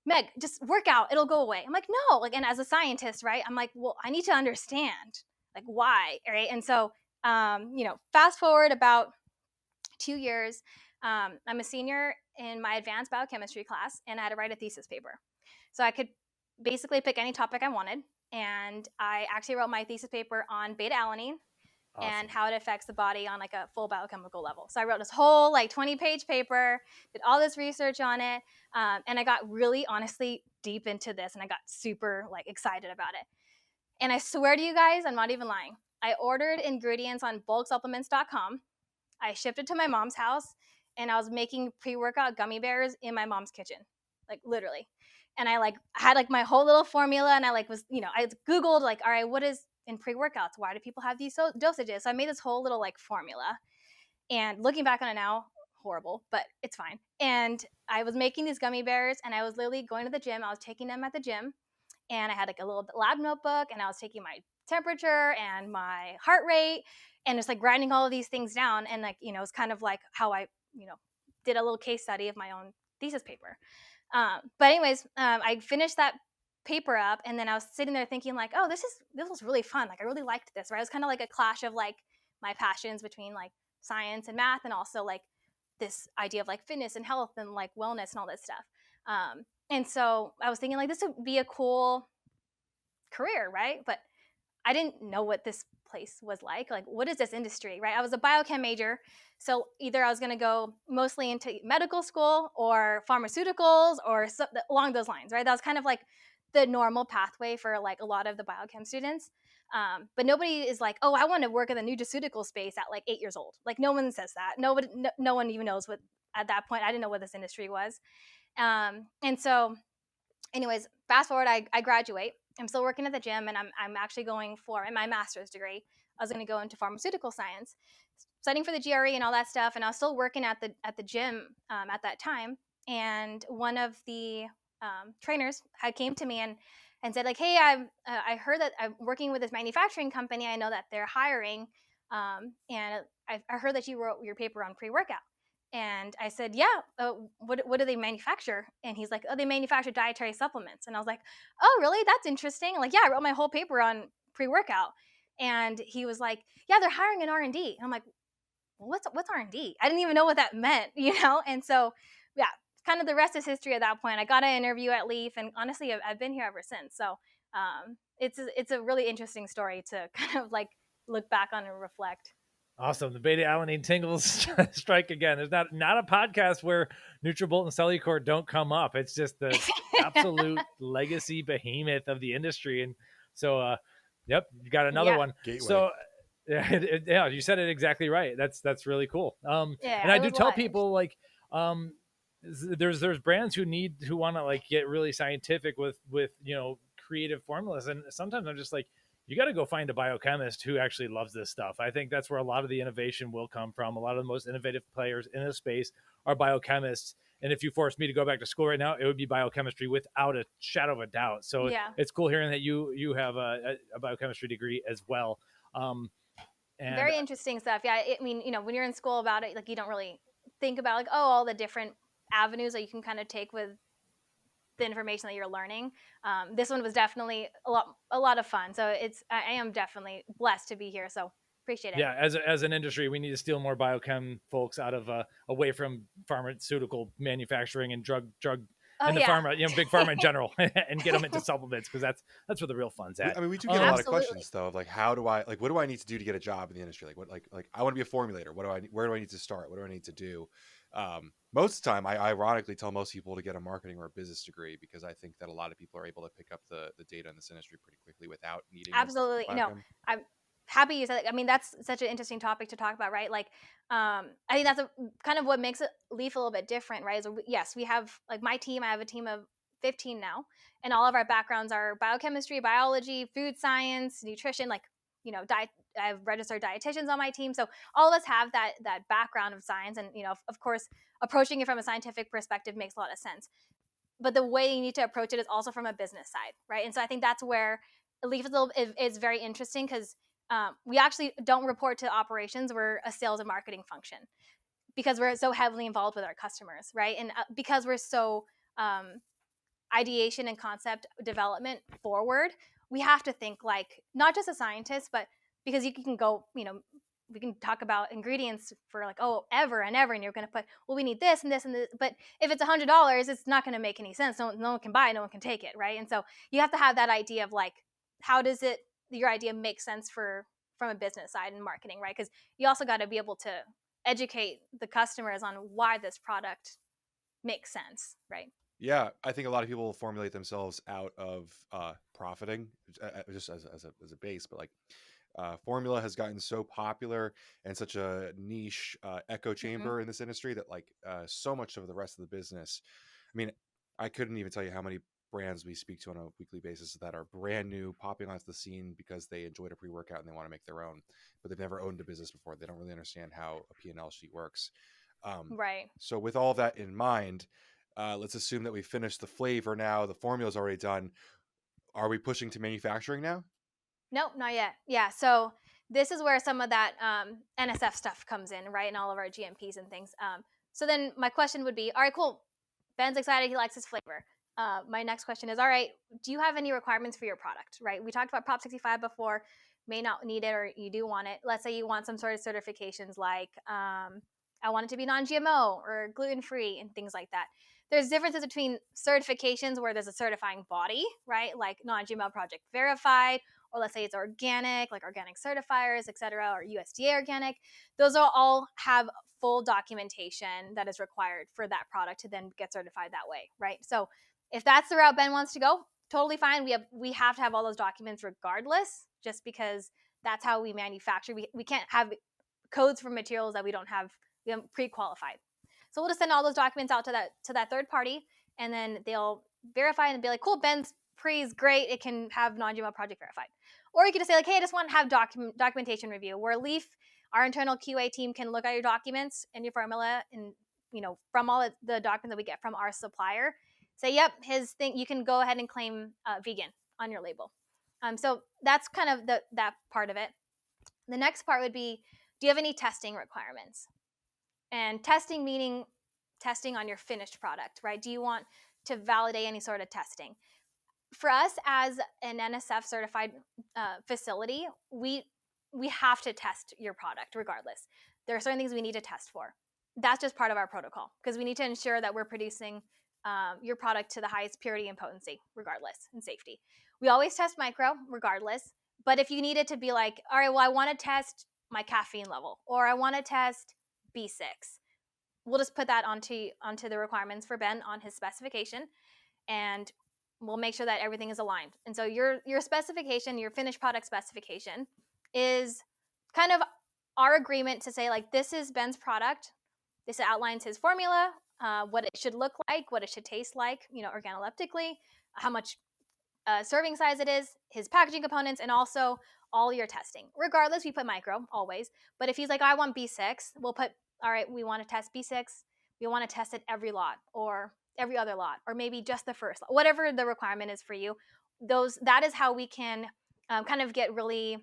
"Meg, just work out, it'll go away." I'm like, "No." Like, and as a scientist, right, I'm like, well, I need to understand like why, right? And so fast forward about 2 years, I'm a senior in my advanced biochemistry class, and I had to write a thesis paper. So I could basically pick any topic I wanted, and I actually wrote my thesis paper on beta alanine and how it affects the body on like a full biochemical level. So I wrote this whole like 20-page paper, did all this research on it, and I got really honestly deep into this, and I got super like excited about it. And I swear to you guys, I'm not even lying. I ordered ingredients on bulksupplements.com. I shipped it to my mom's house, and I was making pre-workout gummy bears in my mom's kitchen, like literally. And I like had like my whole little formula, and I like was, I Googled like, all right, what is in pre-workouts? Why do people have these dosages? So I made this whole little like formula, and looking back on it now, horrible, but it's fine. And I was making these gummy bears, and I was literally going to the gym. I was taking them at the gym, and I had like a little lab notebook, and I was taking my temperature and my heart rate, and just like writing all of these things down. And like, it's kind of like how I, did a little case study of my own thesis paper. But anyways, I finished that paper up, and then I was sitting there thinking like, oh, this was really fun. Like I really liked this, right? It was kind of like a clash of like my passions between like science and math, and also like this idea of like fitness and health and like wellness and all this stuff. And so I was thinking like this would be a cool career, right? But I didn't know what this place was like. Like, what is this industry, right? I was a biochem major, so either I was going to go mostly into medical school or pharmaceuticals or along those lines, right? That was kind of like the normal pathway for like a lot of the biochem students. But nobody is like, oh, I want to work in the nutraceutical space at like 8 years old. Like, no one says that. No one even knows what, at that point, I didn't know what this industry was. And so, anyways, fast forward, I graduate. I'm still working at the gym, and I'm actually going for my master's degree. I was going to go into pharmaceutical science, studying for the GRE and all that stuff. And I was still working at the gym at that time. And one of the trainers had came to me and said like, hey, I heard that I'm working with this manufacturing company. I know that they're hiring. And I heard that you wrote your paper on pre-workout. And I said, yeah, what do they manufacture? And he's like, oh, they manufacture dietary supplements. And I was like, oh, really? That's interesting. Like, yeah, I wrote my whole paper on pre-workout. And he was like, yeah, they're hiring an R&D. And I'm like, well, what's R&D? I didn't even know what that meant, And so, yeah, kind of the rest is history at that point. I got an interview at Lief, and honestly, I've been here ever since. So it's a really interesting story to kind of like look back on and reflect. Awesome. The beta alanine tingles strike again. There's not a podcast where Nutrabolt and Cellucor don't come up. It's just the absolute legacy behemoth of the industry. And so, yep, you got another one. Gateway. So yeah, you said it exactly right. That's really cool. And I do tell people like, there's brands who want to like get really scientific with creative formulas. And sometimes I'm just like, you got to go find a biochemist who actually loves this stuff. I think that's where a lot of the innovation will come from. A lot of the most innovative players in this space are biochemists. And if you forced me to go back to school right now, it would be biochemistry without a shadow of a doubt. So it's cool hearing that you have a biochemistry degree as well. And very interesting stuff. Yeah. I mean, when you're in school about it, like you don't really think about like, all the different avenues that you can kind of take with the information that you're learning. This one was definitely a lot of fun. So I am definitely blessed to be here. So appreciate it. Yeah, as an industry, we need to steal more biochem folks out of away from pharmaceutical manufacturing and drug and the pharma, big pharma in general, and get them into supplements, because that's where the real fun's at. I mean, we do get a lot of questions though, of like, what do I need to do to get a job in the industry? Like, like I want to be a formulator. Where do I need to start? What do I need to do? Most of the time, I ironically tell most people to get a marketing or a business degree, because I think that a lot of people are able to pick up the data in this industry pretty quickly without needing. Absolutely. I'm happy you said that. I mean, that's such an interesting topic to talk about, right? Like, I think that's kind of what makes Lief a little bit different, right? So yes, we have like my team. I have a team of 15 now, and all of our backgrounds are biochemistry, biology, food science, nutrition, like, diet. I have registered dietitians on my team. So all of us have that background of science. And, of course, approaching it from a scientific perspective makes a lot of sense. But the way you need to approach it is also from a business side, right? And so I think that's where Lief is very interesting, because we actually don't report to operations. We're a sales and marketing function, because we're so heavily involved with our customers, right? And because we're so ideation and concept development forward, we have to think like not just a scientist, but because you can go, we can talk about ingredients for like, ever and ever, and you're going to put, well, we need this and this and this, but if it's $100, it's not going to make any sense. No one can buy it, no one can take it, right? And so you have to have that idea of like, how does your idea make sense from a business side and marketing, right? Because you also got to be able to educate the customers on why this product makes sense, right? Yeah, I think a lot of people formulate themselves out of profiting, just as a base, but like formula has gotten so popular and such a niche echo chamber in this industry that like so much of the rest of the business. I mean, I couldn't even tell you how many brands we speak to on a weekly basis that are brand new, popping onto the scene because they enjoyed a pre-workout and they want to make their own, but they've never owned a business before. They don't really understand how a P&L sheet works. Right. So with all that in mind, let's assume that we finished the flavor now. The formula's already done. Are we pushing to manufacturing now? Nope, not yet. Yeah, so this is where some of that NSF stuff comes in, right? And all of our GMPs and things. So then my question would be, all right, cool. Ben's excited. He likes his flavor. My next question is, all right, do you have any requirements for your product, right? We talked about Prop 65 before, may not need it, or you do want it. Let's say you want some sort of certifications like I want it to be non-GMO or gluten-free and things like that. There's differences between certifications where there's a certifying body, right? Like non-GMO Project Verified, or let's say it's organic, like organic certifiers, et cetera, or USDA organic. Those all have full documentation that is required for that product to then get certified that way, right? So if that's the route Ben wants to go, totally fine. We have to have all those documents regardless, just because that's how we manufacture. We can't have codes for materials that we don't have pre-qualified. So we'll just send all those documents out to that third party, and then they'll verify and be like, cool, Ben's pre is great. It can have non-GMO Project Verified. Or you could just say like, hey, I just want to have documentation review, where Lief, our internal QA team, can look at your documents and your formula, and from all the documents that we get from our supplier, say, yep, his thing, you can go ahead and claim vegan on your label. So that's kind of that part of it. The next part would be, do you have any testing requirements? And testing meaning testing on your finished product, right? Do you want to validate any sort of testing? For us as an NSF certified facility, we have to test your product regardless. There are certain things we need to test for. That's just part of our protocol because we need to ensure that we're producing your product to the highest purity and potency regardless, and safety. We always test micro regardless, but if you need it to be like, all right, well, I want to test my caffeine level, or I want to test B6, we'll just put that onto the requirements for Ben on his specification, and we'll make sure that everything is aligned. And so your specification, your finished product specification, is kind of our agreement to say, like, this is Ben's product. This outlines his formula, what it should look like, what it should taste like, organoleptically, how much serving size it is, his packaging components, and also all your testing. Regardless, we put micro always. But if he's like, I want B6, we'll put, all right, we want to test B6. We want to test it every lot or every other lot, or maybe just the first lot, whatever the requirement is for you. That is how we can kind of get really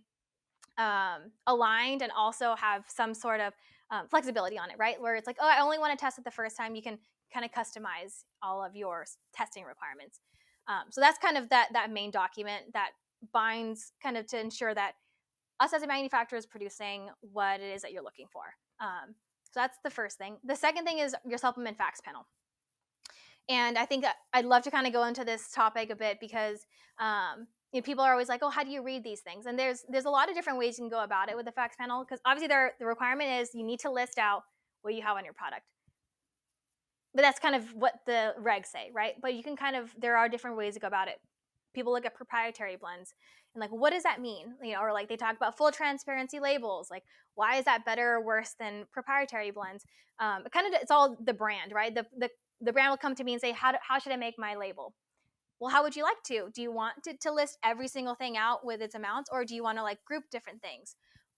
aligned and also have some sort of flexibility on it, right? Where it's like, oh, I only want to test it the first time. You can kind of customize all of your testing requirements. So that's kind of that main document that binds kind of to ensure that us as a manufacturer is producing what it is that you're looking for. So that's the first thing. The second thing is your supplement facts panel. And I think that I'd love to kind of go into this topic a bit because people are always like, oh, how do you read these things? And there's a lot of different ways you can go about it with the facts panel, because obviously the requirement is you need to list out what you have on your product. But that's kind of what the regs say, right? But you can there are different ways to go about it. People look at proprietary blends and like, what does that mean? Or like they talk about full transparency labels. Like, why is that better or worse than proprietary blends? It's all the brand, right? The brand will come to me and say, how should I make my label? Well, how would you like to? Do you want to list every single thing out with its amounts, or do you want to like group different things?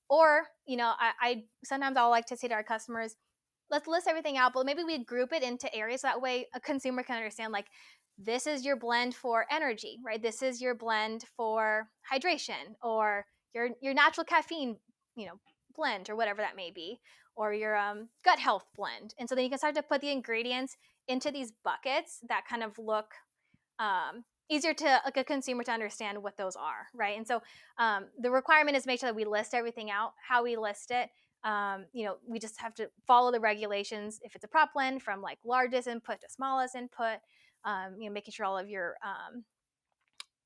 Or, I sometimes I'll like to say to our customers, let's list everything out, but maybe we group it into areas so that way a consumer can understand, like, this is your blend for energy, right? This is your blend for hydration, or your natural caffeine, blend, or whatever that may be, or your gut health blend. And so then you can start to put the ingredients into these buckets that kind of look easier to like a consumer to understand what those are, right? And so the requirement is make sure that we list everything out. How we list it, we just have to follow the regulations. If it's a prop blend, from like largest input to smallest input, making sure all of your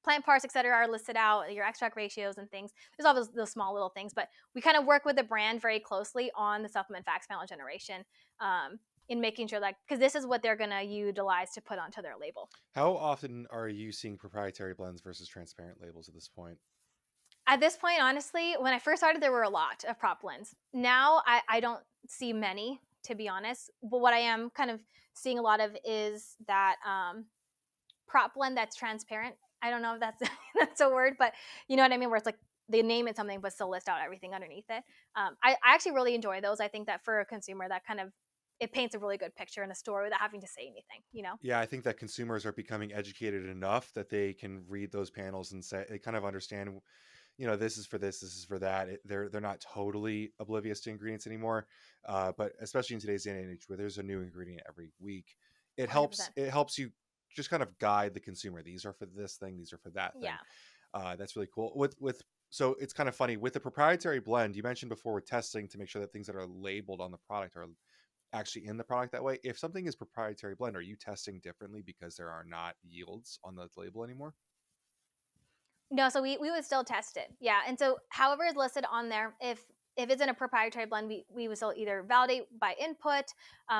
plant parts, et cetera, are listed out, your extract ratios and things. There's all those small little things, but we kind of work with the brand very closely on the supplement facts panel generation, in making sure that, because this is what they're going to utilize to put onto their label. How often are you seeing proprietary blends versus transparent labels at this point? At this point, honestly, when I first started, there were a lot of prop blends. Now I don't see many, to be honest. But what I am kind of seeing a lot of is that prop blend that's transparent. I don't know if that's a word, but you know what I mean? Where it's like they name it something, but still list out everything underneath it. I actually really enjoy those. I think that for a consumer, that kind of, it paints a really good picture in a store without having to say anything, Yeah, I think that consumers are becoming educated enough that they can read those panels and say, they kind of understand, this is for this is for that. They're not totally oblivious to ingredients anymore. But especially in today's day and age where there's a new ingredient every week, it 100%. helps you just kind of guide the consumer. These are for this thing, these are for that thing. Yeah. That's really cool. So it's kind of funny with the proprietary blend you mentioned before, with testing to make sure that things that are labeled on the product are actually in the product that way. If something is proprietary blend, are you testing differently because there are not yields on the label anymore? No, so we would still test it. Yeah. And so however is listed on there, if it's in a proprietary blend, we would still either validate by input,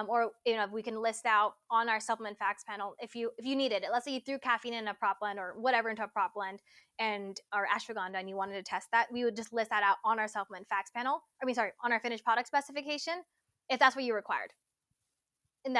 or we can list out on our supplement facts panel if you needed it. Let's say you threw caffeine in a prop blend or whatever into a prop blend and or ashwagandha and you wanted to test that, we would just list that out on our supplement facts panel. On our finished product specification, if that's what you required. And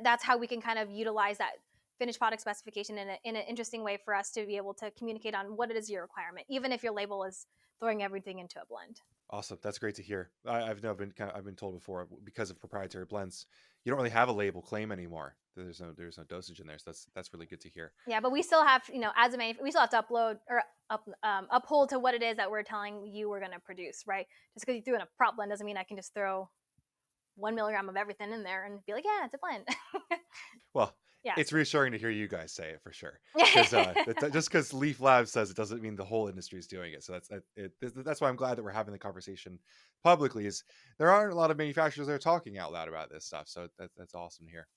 that's how we can kind of utilize that finished product specification in an interesting way for us to be able to communicate on what it is your requirement, even if your label is throwing everything into a blend. Awesome. That's great to hear. I've never been I've been told before, because of proprietary blends, you don't really have a label claim anymore. There's no dosage in there. So that's really good to hear. Yeah, but we still have, as a we still have to upload or uphold to what it is that we're telling you we're going to produce, right? Just because you threw in a prop blend doesn't mean I can just throw 1 milligram of everything in there and be like, yeah, it's a blend. Well, Yeah. it's reassuring to hear you guys say it for sure. Because just because Lief Labs says it doesn't mean the whole industry is doing it. So that's why I'm glad that we're having the conversation publicly. Is there aren't a lot of manufacturers that are talking out loud about this stuff. So that's awesome to hear.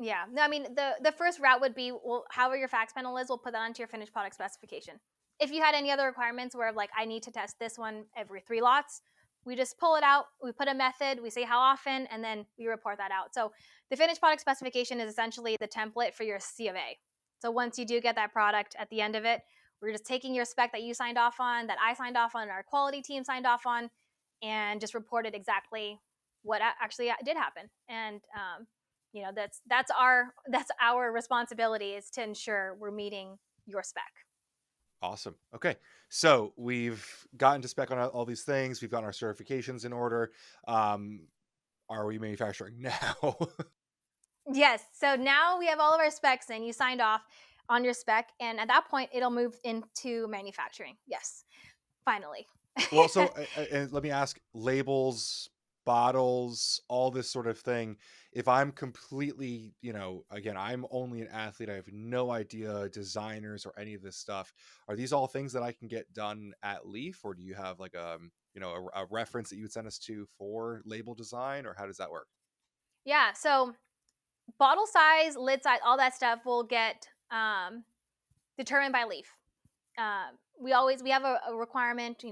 Yeah, no, I mean, the first route would be, well, however your fax panel is, we'll put that onto your finished product specification. If you had any other requirements where, like, I need to test this one every 3 lots, we just pull it out, we put a method, we say how often, and then we report that out. So the finished product specification is essentially the template for your C of A. So once you do get that product, at the end of it, we're just taking your spec that you signed off on, that I signed off on, and our quality team signed off on, and just reported exactly what actually did happen. And that's our responsibility, is to ensure we're meeting your spec. Awesome. Okay. So we've gotten to spec on all these things. We've gotten our certifications in order. Are we manufacturing now? Yes. So now we have all of our specs in. You signed off on your spec, and at that point, it'll move into manufacturing. Yes. Finally. Well, so and let me ask, labels, bottles, all this sort of thing. If I'm completely, again, I'm only an athlete, I have no idea designers or any of this stuff. Are these all things that I can get done at Lief, or do you have like a reference that you would send us to for label design, or how does that work? Yeah. So bottle size, lid size, all that stuff will get determined by Lief. We have a requirement,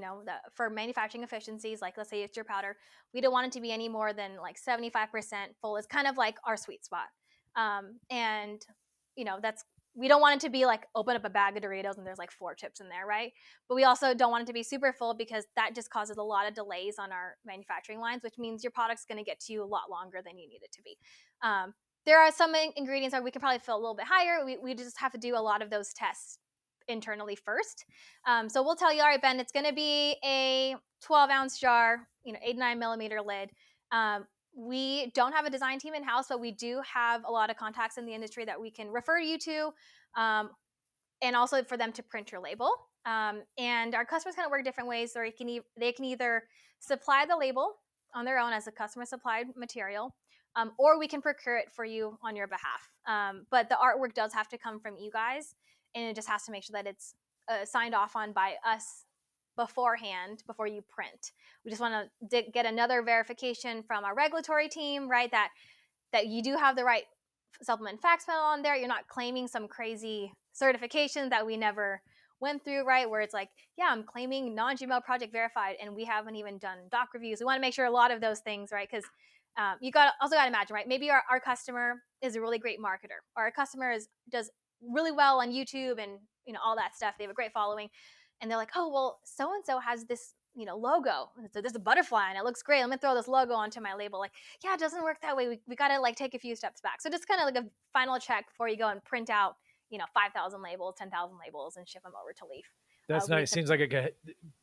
for manufacturing efficiencies. Like, let's say it's your powder, we don't want it to be any more than like 75% full. It's kind of like our sweet spot. And we don't want it to be like, open up a bag of Doritos and there's like 4 chips in there, right? But we also don't want it to be super full, because that just causes a lot of delays on our manufacturing lines, which means your product's going to get to you a lot longer than you need it to be. There are some ingredients that we could probably fill a little bit higher. We just have to do a lot of those tests internally first. So we'll tell you, all right, Ben, it's going to be a 12-ounce jar, 8 to 9 millimeter lid. We don't have a design team in-house, but we do have a lot of contacts in the industry that we can refer you to, and also for them to print your label. And our customers kind of work different ways. Or they can either supply the label on their own as a customer supplied material, or we can procure it for you on your behalf. But the artwork does have to come from you guys, and it just has to make sure that it's signed off on by us beforehand, before you print. We just want to get another verification from our regulatory team, right? That you do have the right supplement fax panel on there. You're not claiming some crazy certification that we never went through, right? Where it's like, yeah, I'm claiming non-GMO project verified, and we haven't even done doc reviews. We want to make sure a lot of those things, right? Because you also got to imagine, right? Maybe our customer is a really great marketer, or our customer does really well on YouTube and all that stuff. They have a great following, and they're like, oh, well, so and so has this logo. So there's a butterfly and it looks great. Let me throw this logo onto my label. Like, yeah, it doesn't work that way. We got to like take a few steps back. So just kind of like a final check before you go and print out 5,000 labels, 10,000 labels, and ship them over to Lief. That's nice. Seems like it could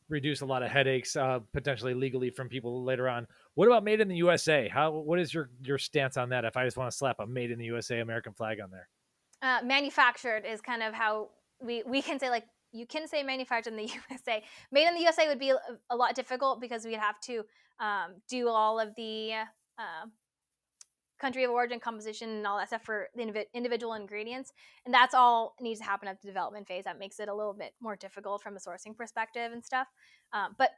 reduce a lot of headaches, potentially legally, from people later on. What about made in the USA? What is your stance on that? If I just want to slap a made in the USA American flag on there? Manufactured is kind of how we can say, like, you can say manufactured in the USA. Made in the USA would be a lot difficult, because we'd have to do all of the country of origin, composition, and all that stuff for the individual ingredients. And that's all needs to happen at the development phase. That makes it a little bit more difficult from a sourcing perspective and stuff. But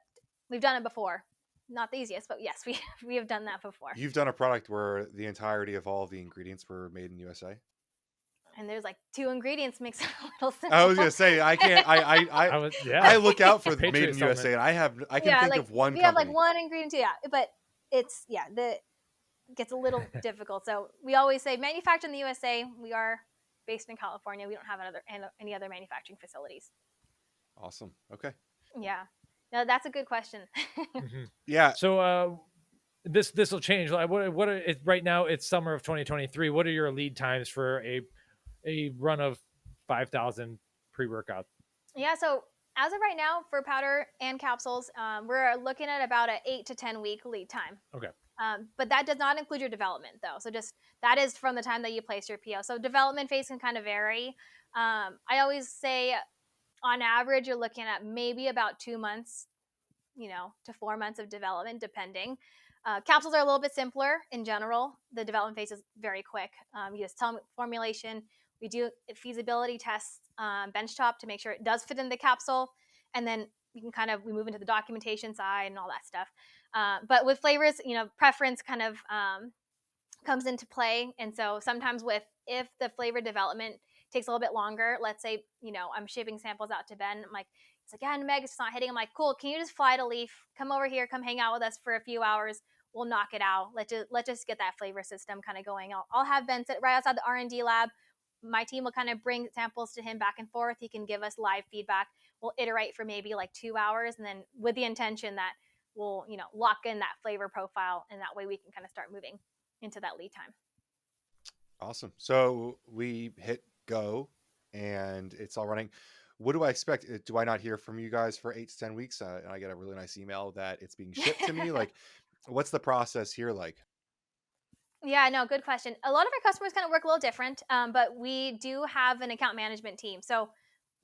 we've done it before. Not the easiest, but yes, we have done that before. You've done a product where the entirety of all of the ingredients were made in the USA? And there's like 2 ingredients, makes it a little simple. I was gonna say, I can't. I look out for the made in USA, and I can think of one. We have like one ingredient, but it's gets a little difficult. So we always say manufactured in the USA. We are based in California. We don't have any other manufacturing facilities. Awesome. Okay. Yeah. No, that's a good question. Mm-hmm. Yeah. So this will change. Right now it's summer of 2023. What are your lead times for a run of 5,000 pre-workouts? Yeah, so As of right now, for powder and capsules, we're looking at about an 8 to 10 week lead time. Okay. But that does not include your development, though. So just that is from the time that you place your PO. So development phase can kind of vary. I always say, on average, you're looking at maybe about 2 months, to 4 months of development, depending. Capsules are a little bit simpler in general. The development phase is very quick. You just tell them formulation. We do feasibility tests, benchtop, to make sure it does fit in the capsule, and then we move into the documentation side and all that stuff. But with flavors, preference kind of comes into play. And so sometimes if the flavor development takes a little bit longer, let's say, I'm shipping samples out to Ben. I'm like, it's like, yeah, Meg, it's just not hitting. I'm like, cool. Can you just fly to Lief? Come over here. Come hang out with us for a few hours. We'll knock it out. Let's just get that flavor system kind of going. I'll have Ben sit right outside the R&D lab. My team will kind of bring samples to him back and forth. He can give us live feedback. We'll iterate for maybe like 2 hours, and then with the intention that we'll, lock in that flavor profile, and that way we can kind of start moving into that lead time. Awesome. So we hit go and it's all running. What do I expect? Do I not hear from you guys for 8 to 10 weeks? And I get a really nice email that it's being shipped to me. Like, what's the process here like? Yeah, no, good question. A lot of our customers kind of work a little different, but we do have an account management team. So,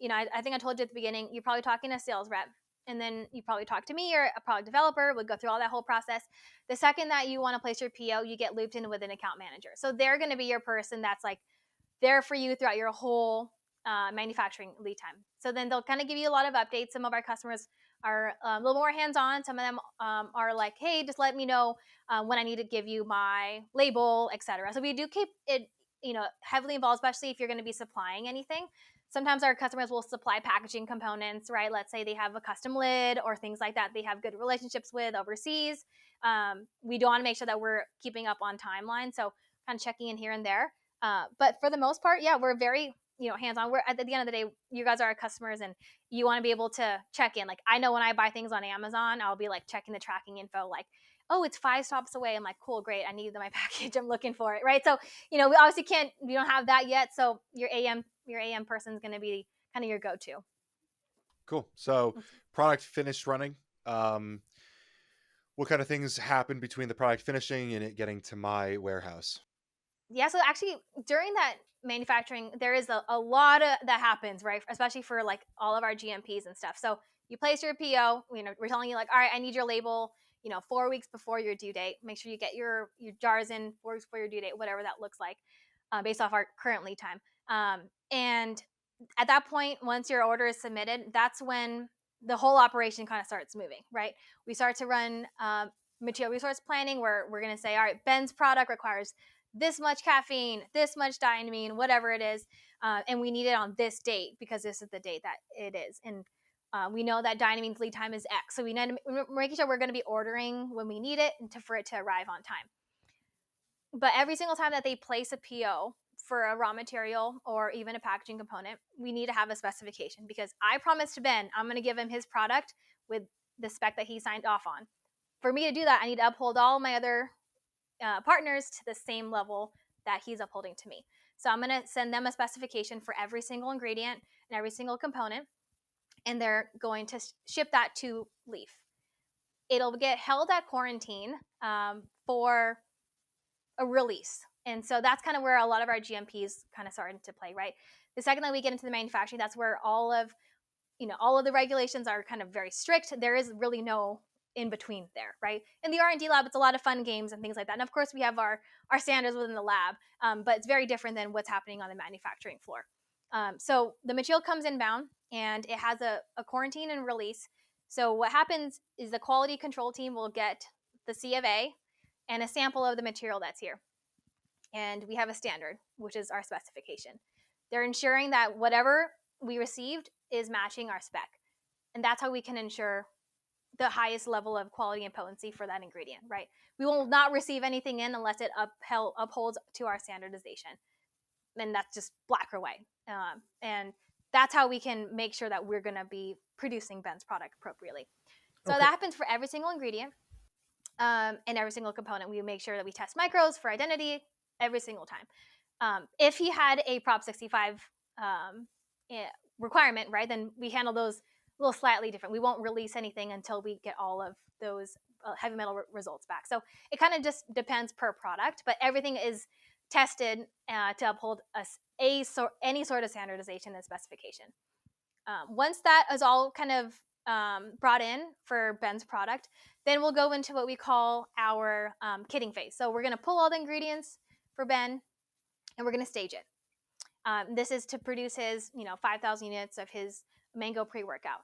I think I told you at the beginning, you're probably talking to a sales rep, and then you probably talk to me or a product developer. We'll go through all that whole process. The second that you want to place your PO, you get looped in with an account manager. So they're going to be your person that's like there for you throughout your whole manufacturing lead time. So then they'll kind of give you a lot of updates. Some of our customers are a little more hands-on. Some of them are like, hey, just let me know when I need to give you my label, etc. So we do keep it, heavily involved, especially if you're going to be supplying anything. Sometimes our customers will supply packaging components, right? Let's say they have a custom lid or things like that they have good relationships with overseas. We do want to make sure that we're keeping up on timeline. So kind of checking in here and there. But for the most part, yeah, we're very, hands-on. We're at the end of the day, you guys are our customers, and you want to be able to check in. Like, I know when I buy things on Amazon, I'll be like checking the tracking info, like, oh, it's 5 stops away. I'm like, cool, great. I need my package. I'm looking for it, right? So, we obviously we don't have that yet. So your AM person is going to be kind of your go-to. Cool. So product finished running. What kind of things happen between the product finishing and it getting to my warehouse? Yeah, so actually during that manufacturing, there is a lot that happens, right? Especially for like all of our GMPs and stuff. So you place your PO, we're telling you like, all right, I need your label, 4 weeks before your due date. Make sure you get your jars in 4 weeks before your due date, whatever that looks like, based off our current lead time. And at that point, once your order is submitted, that's when the whole operation kind of starts moving, right? We start to run material resource planning, where we're going to say, all right, Ben's product requires this much caffeine, this much diamine, whatever it is, and we need it on this date because this is the date that it is. And we know that diamine's lead time is X, so we're making sure we're going to be ordering when we need it for it to arrive on time. But every single time that they place a PO for a raw material or even a packaging component, we need to have a specification, because I promised Ben I'm going to give him his product with the spec that he signed off on. For me to do that, I need to uphold all my other partners to the same level that he's upholding to me. So I'm going to send them a specification for every single ingredient and every single component, and they're going to ship that to Lief. It'll get held at quarantine for a release. And so that's kind of where a lot of our GMPs kind of started to play, right? The second that we get into the manufacturing, that's where all of the regulations are kind of very strict. There is really no in between there, right? In the R&D lab, it's a lot of fun games and things like that. And of course, we have our standards within the lab, but it's very different than what's happening on the manufacturing floor. So the material comes inbound, and it has a quarantine and release. So what happens is the quality control team will get the C of A and a sample of the material that's here. And we have a standard, which is our specification. They're ensuring that whatever we received is matching our spec. And that's how we can ensure the highest level of quality and potency for that ingredient, right? We will not receive anything in unless it upholds to our standardization. And that's just black or white. And that's how we can make sure that we're going to be producing Ben's product appropriately. So that happens for every single ingredient and every single component. We make sure that we test micros for identity every single time. If he had a Prop 65 requirement, right, then we handle those a little slightly different. We won't release anything until we get all of those heavy metal results back. So it kind of just depends per product, but everything is tested to uphold any sort of standardization and specification. Once that is all kind of brought in for Ben's product, then we'll go into what we call our kitting phase. So we're going to pull all the ingredients for Ben, and we're going to stage it. This is to produce his, 5,000 units of his mango pre-workout.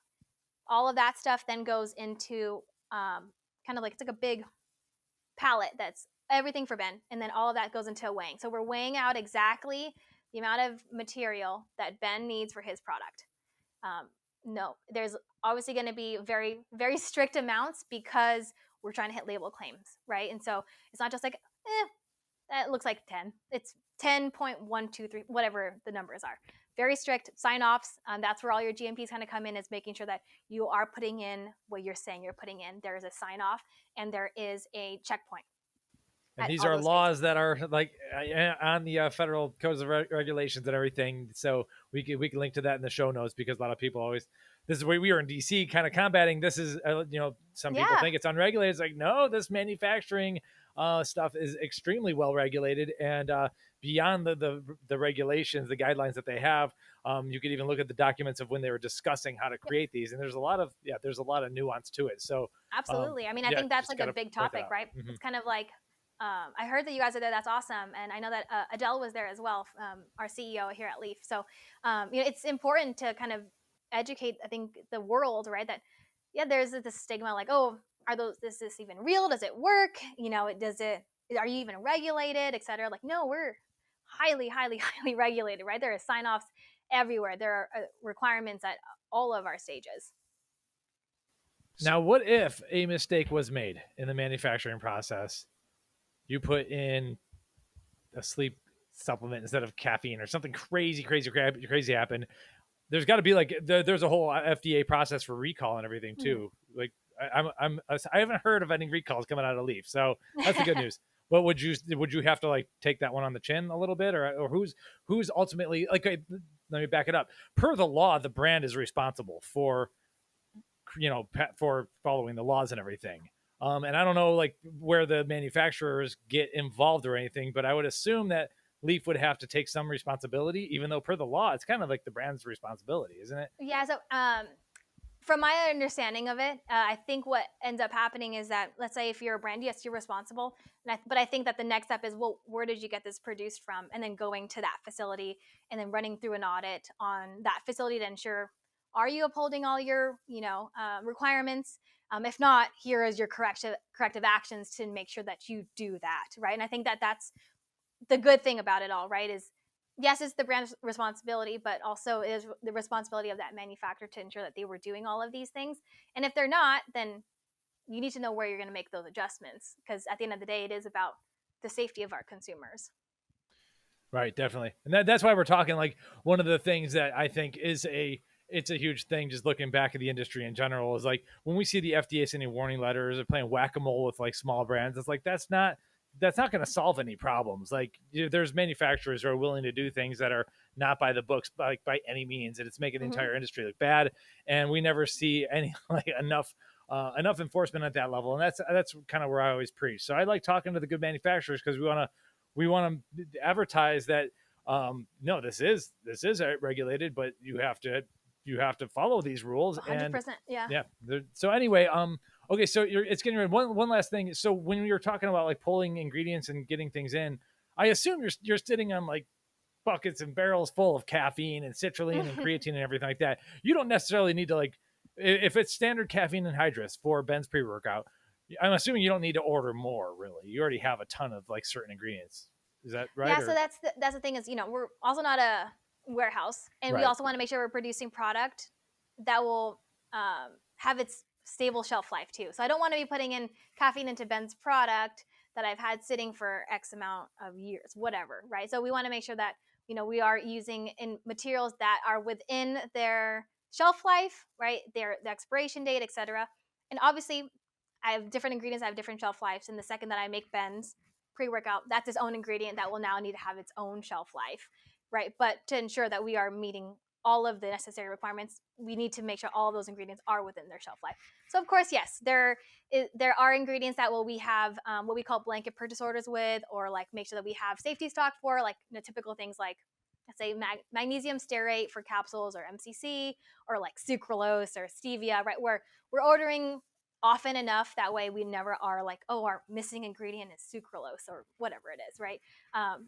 All of that stuff then goes into kind of like, it's like a big pallet that's everything for Ben, and then all of that goes into weighing. So we're weighing out exactly the amount of material that Ben needs for his product. No, there's obviously going to be very, very strict amounts because we're trying to hit label claims, right? And so it's not just like, that looks like 10. It's 10.123, whatever the numbers are. Very strict sign-offs. That's where all your GMPs kind of come in, is making sure that you are putting in what you're saying you're putting in. There is a sign-off and there is a checkpoint. And these are laws that are like on the federal codes of regulations and everything. So we can link to that in the show notes, because a lot of people always, this is where we are in DC kind of combating. This is, some people think it's unregulated. It's like, no, this manufacturing stuff is extremely well regulated, and beyond the regulations, the guidelines that they have. You could even look at the documents of when they were discussing how to create these, and there's a lot of nuance to it. So absolutely. I mean, I think that's like a big topic, right? Mm-hmm. It's kind of like, I heard that you guys are there. That's awesome. And I know that Adele was there as well, our CEO here at Lief. So, it's important to kind of educate, I think, the world, right? That, there's this stigma like, oh, is this even real? Does it work? Are you even regulated, et cetera? Like, no, we're highly, highly, highly regulated, right? There are sign-offs everywhere. There are requirements at all of our stages. Now, what if a mistake was made in the manufacturing process? You put in a sleep supplement instead of caffeine, or something crazy happened. There's got to be like, there's a whole FDA process for recall and everything too. Mm-hmm. Like I haven't heard of any recalls coming out of Lief, so that's the good news. But would you have to like take that one on the chin a little bit, or who's ultimately, like, let me back it up. Per the law, the brand is responsible for following the laws and everything. And I don't know like where the manufacturers get involved or anything, but I would assume that Lief would have to take some responsibility, even though per the law, it's kind of like the brand's responsibility, isn't it? Yeah. So from my understanding of it, I think what ends up happening is that, let's say if you're a brand, yes, you're responsible. But I think that the next step is, well, where did you get this produced from? And then going to that facility and then running through an audit on that facility to ensure, are you upholding all your, requirements? If not, here is your corrective actions to make sure that you do that, right? And I think that that's the good thing about it all, right? Is, yes, it's the brand's responsibility, but also is the responsibility of that manufacturer to ensure that they were doing all of these things. And if they're not, then you need to know where you're going to make those adjustments, because at the end of the day, it is about the safety of our consumers. Right, definitely. And that's why we're talking, like, one of the things that I think is it's a huge thing, just looking back at the industry in general, is like when we see the FDA sending warning letters or playing whack-a-mole with like small brands, it's like, that's not going to solve any problems. Like, there's manufacturers who are willing to do things that are not by the books, by any means, and it's making the entire industry look bad. And we never see any enough enforcement at that level. And that's kind of where I always preach. So I like talking to the good manufacturers, because we want to advertise that no, this is regulated, but you have to follow these rules. 100%. Yeah. So anyway, okay, so it's getting rid. One last thing. So when you're talking about like pulling ingredients and getting things in, I assume you're sitting on like buckets and barrels full of caffeine and citrulline and creatine and everything like that. You don't necessarily need to, like, if it's standard caffeine anhydrous for Ben's pre-workout, I'm assuming you don't need to order more, really. You already have a ton of like certain ingredients. Is that right? Yeah, so that's the thing is, we're also not a warehouse, and we also want to make sure we're producing product that will have its stable shelf life too. So I don't want to be putting in caffeine into Ben's product that I've had sitting for X amount of years, whatever, right? So we want to make sure that, we are using in materials that are within their shelf life, right? The expiration date, etc. And obviously, I have different ingredients, I have different shelf lives. And the second that I make Ben's pre-workout, that's its own ingredient that will now need to have its own shelf life, right? But to ensure that we are meeting all of the necessary requirements, we need to make sure all of those ingredients are within their shelf life. So of course, yes, there are ingredients that we have what we call blanket purchase orders with, or like make sure that we have safety stock for, like typical things like, let's say magnesium stearate for capsules, or MCC, or like sucralose or stevia, right? Where we're ordering often enough that way we never are like, oh, our missing ingredient is sucralose or whatever it is, right?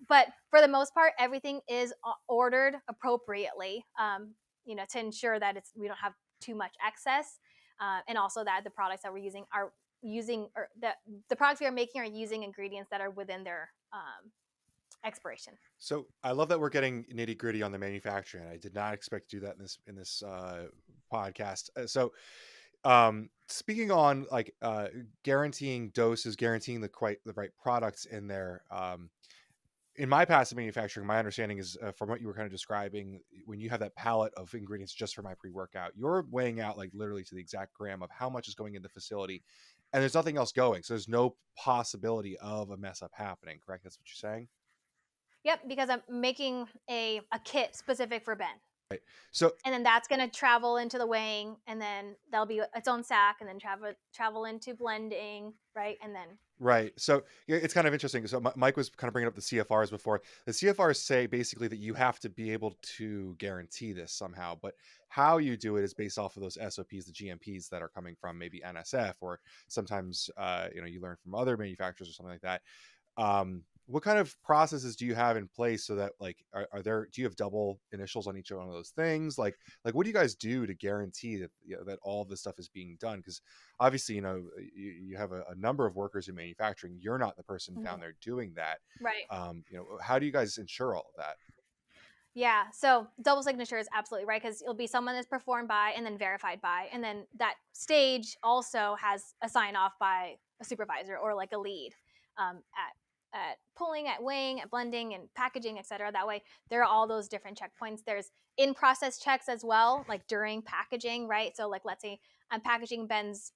But for the most part, everything is ordered appropriately, to ensure that we don't have too much excess, and also that the products that we're using are or the products we are making are using ingredients that are within their expiration. So I love that we're getting nitty gritty on the manufacturing. I did not expect to do that in this podcast. Speaking on like guaranteeing doses, guaranteeing the right products in there. In my past manufacturing, my understanding is from what you were kind of describing, when you have that palette of ingredients just for my pre-workout, you're weighing out like literally to the exact gram of how much is going in the facility, and there's nothing else going. So there's no possibility of a mess up happening. Correct? That's what you're saying? Yep, because I'm making a kit specific for Ben. Right. So, and then that's going to travel into the weighing, and then that'll be its own sack, and then travel into blending, right? And then right. So it's kind of interesting. So Mike was kind of bringing up the CFRs before. The CFRs say basically that you have to be able to guarantee this somehow, but how you do it is based off of those SOPs, the GMPs that are coming from maybe NSF, or sometimes you learn from other manufacturers or something like that. What kind of processes do you have in place so that like do you have double initials on each one of those things? Like what do you guys do to guarantee that that all this stuff is being done? Because obviously you have a number of workers in manufacturing. You're not the person down there doing that, right? How do you guys ensure all of that? Yeah, so double signature is absolutely right, because it'll be someone that's performed by and then verified by, and then that stage also has a sign off by a supervisor or like a lead at pulling, at weighing, at blending, and packaging, etc. That way, there are all those different checkpoints. There's in-process checks as well, like during packaging, right? So like, let's say I'm packaging Ben's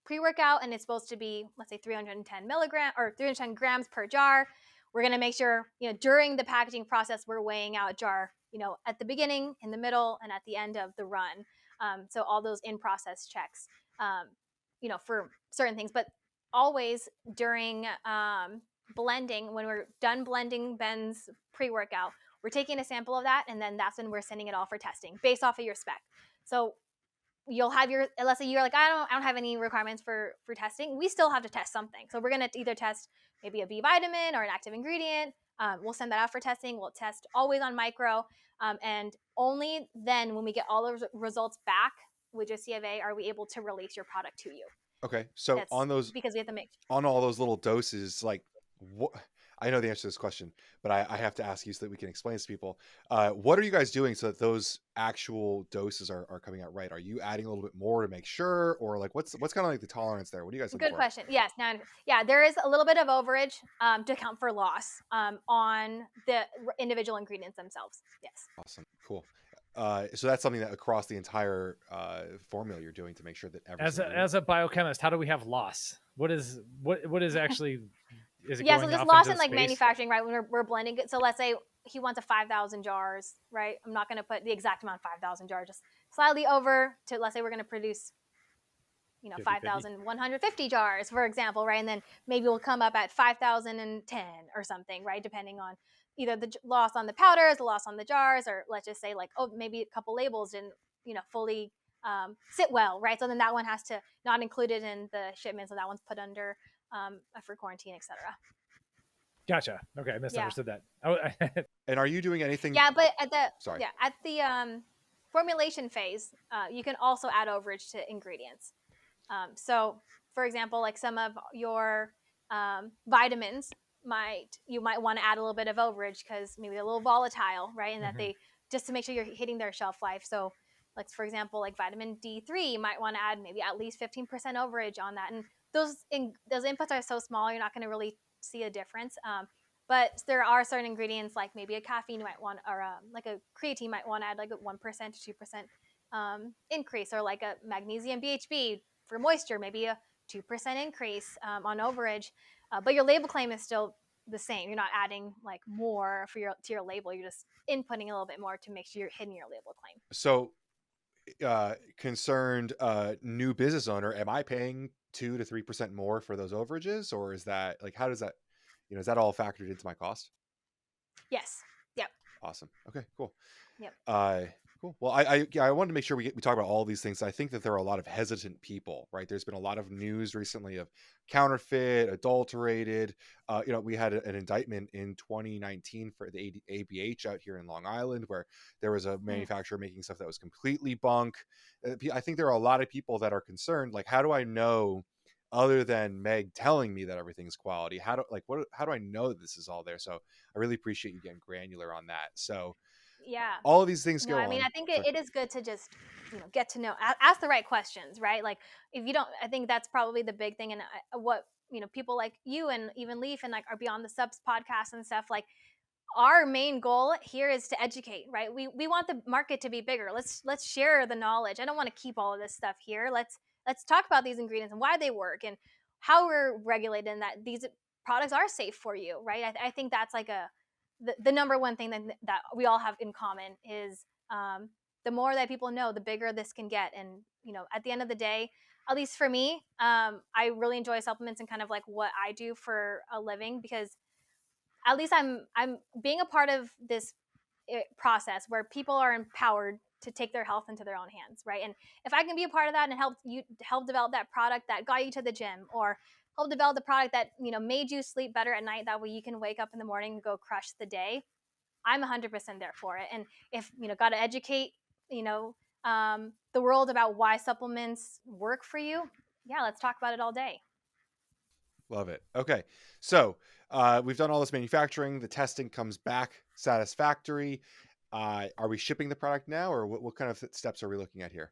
pre-workout, and it's supposed to be, let's say, 310 milligrams or 310 grams per jar. We're going to make sure, during the packaging process, we're weighing out a jar, at the beginning, in the middle, and at the end of the run. So all those in-process checks, for certain things. But always during blending, when we're done blending Ben's pre-workout, we're taking a sample of that, and then that's when we're sending it off for testing based off of your spec. So you'll have let's say you're like, I don't have any requirements for testing. We still have to test something. So we're going to either test maybe a B vitamin or an active ingredient. We'll send that out for testing. We'll test always on micro. And only then, when we get all those results back with your C of A, are we able to release your product to you. Okay. So because we have to make on all those little doses, like what, I know the answer to this question, but I have to ask you so that we can explain this to people. What are you guys doing so that those actual doses are coming out right? Are you adding a little bit more to make sure, or like what's kind of like the tolerance there? What do you guys look for? Good question. Yes. Now, there is a little bit of overage to account for loss on the individual ingredients themselves. Yes. Awesome. Cool. So that's something that across the entire formula you're doing to make sure that as a biochemist, how do we have loss? What is actually is it so going there's off loss into in like space? manufacturing, right? When we're blending it. So let's say he wants a 5,000 jars, right? I'm not going to put the exact amount, 5,000 jars, just slightly over to, let's say we're going to produce 5,150 jars, for example, right? And then maybe we'll come up at 5,010 or something, right? Depending on either the loss on the powders, the loss on the jars, or let's just say like, oh, maybe a couple labels didn't, fully sit well, right? So then that one has to not include it in the shipment, so that one's put under for quarantine, etc. Gotcha. Okay, I misunderstood that. And are you doing anything? Yeah, but at the formulation phase, you can also add overage to ingredients. So, for example, like some of your vitamins, you might want to add a little bit of overage because maybe they're a little volatile, right? And that they, just to make sure you're hitting their shelf life. So, like for example, like vitamin D3, you might want to add maybe at least 15% overage on that. And those inputs are so small, you're not going to really see a difference. But there are certain ingredients, like maybe a caffeine you might want, or like a creatine might want to add like a 1% to 2% increase, or like a magnesium BHB for moisture, maybe a 2% increase on overage. But your label claim is still the same. You're not adding like more to your label. You're just inputting a little bit more to make sure you're hitting your label claim. So, concerned new business owner, am I paying 2 to 3% more for those overages, or is that like, how does that, is that all factored into my cost? Yes. Yep. Awesome. Okay, cool. Yep. Cool. Well, I wanted to make sure we talk about all these things. I think that there are a lot of hesitant people, right? There's been a lot of news recently of counterfeit, adulterated. We had an indictment in 2019 for the ABH out here in Long Island, where there was a manufacturer making stuff that was completely bunk. I think there are a lot of people that are concerned. Like, how do I know, other than Meg telling me that everything's quality? How do I know that this is all there? So I really appreciate you getting granular on that. So. Yeah. All of these things go I mean, on. I think it is good to just, get to know, ask the right questions, right? Like if you don't, I think that's probably the big thing. And what, people like you and even Lief and like are Beyond the Subs podcast and stuff, like our main goal here is to educate, right? We want the market to be bigger. Let's share the knowledge. I don't want to keep all of this stuff here. Let's talk about these ingredients and why they work and how we're regulated and that these products are safe for you, right? I think that's like the number one thing that we all have in common is the more that people know, the bigger this can get. And at the end of the day, at least for me, I really enjoy supplements and kind of like what I do for a living, because at least I'm being a part of this process where people are empowered to take their health into their own hands, right? And if I can be a part of that and help develop that product that got you to the gym, or help develop the product that made you sleep better at night, that way you can wake up in the morning and go crush the day, I'm 100% there for it. And if got to educate the world about why supplements work for you, yeah, let's talk about it all day. Love it. Okay. So we've done all this manufacturing. The testing comes back satisfactory. Are we shipping the product now, or what kind of steps are we looking at here?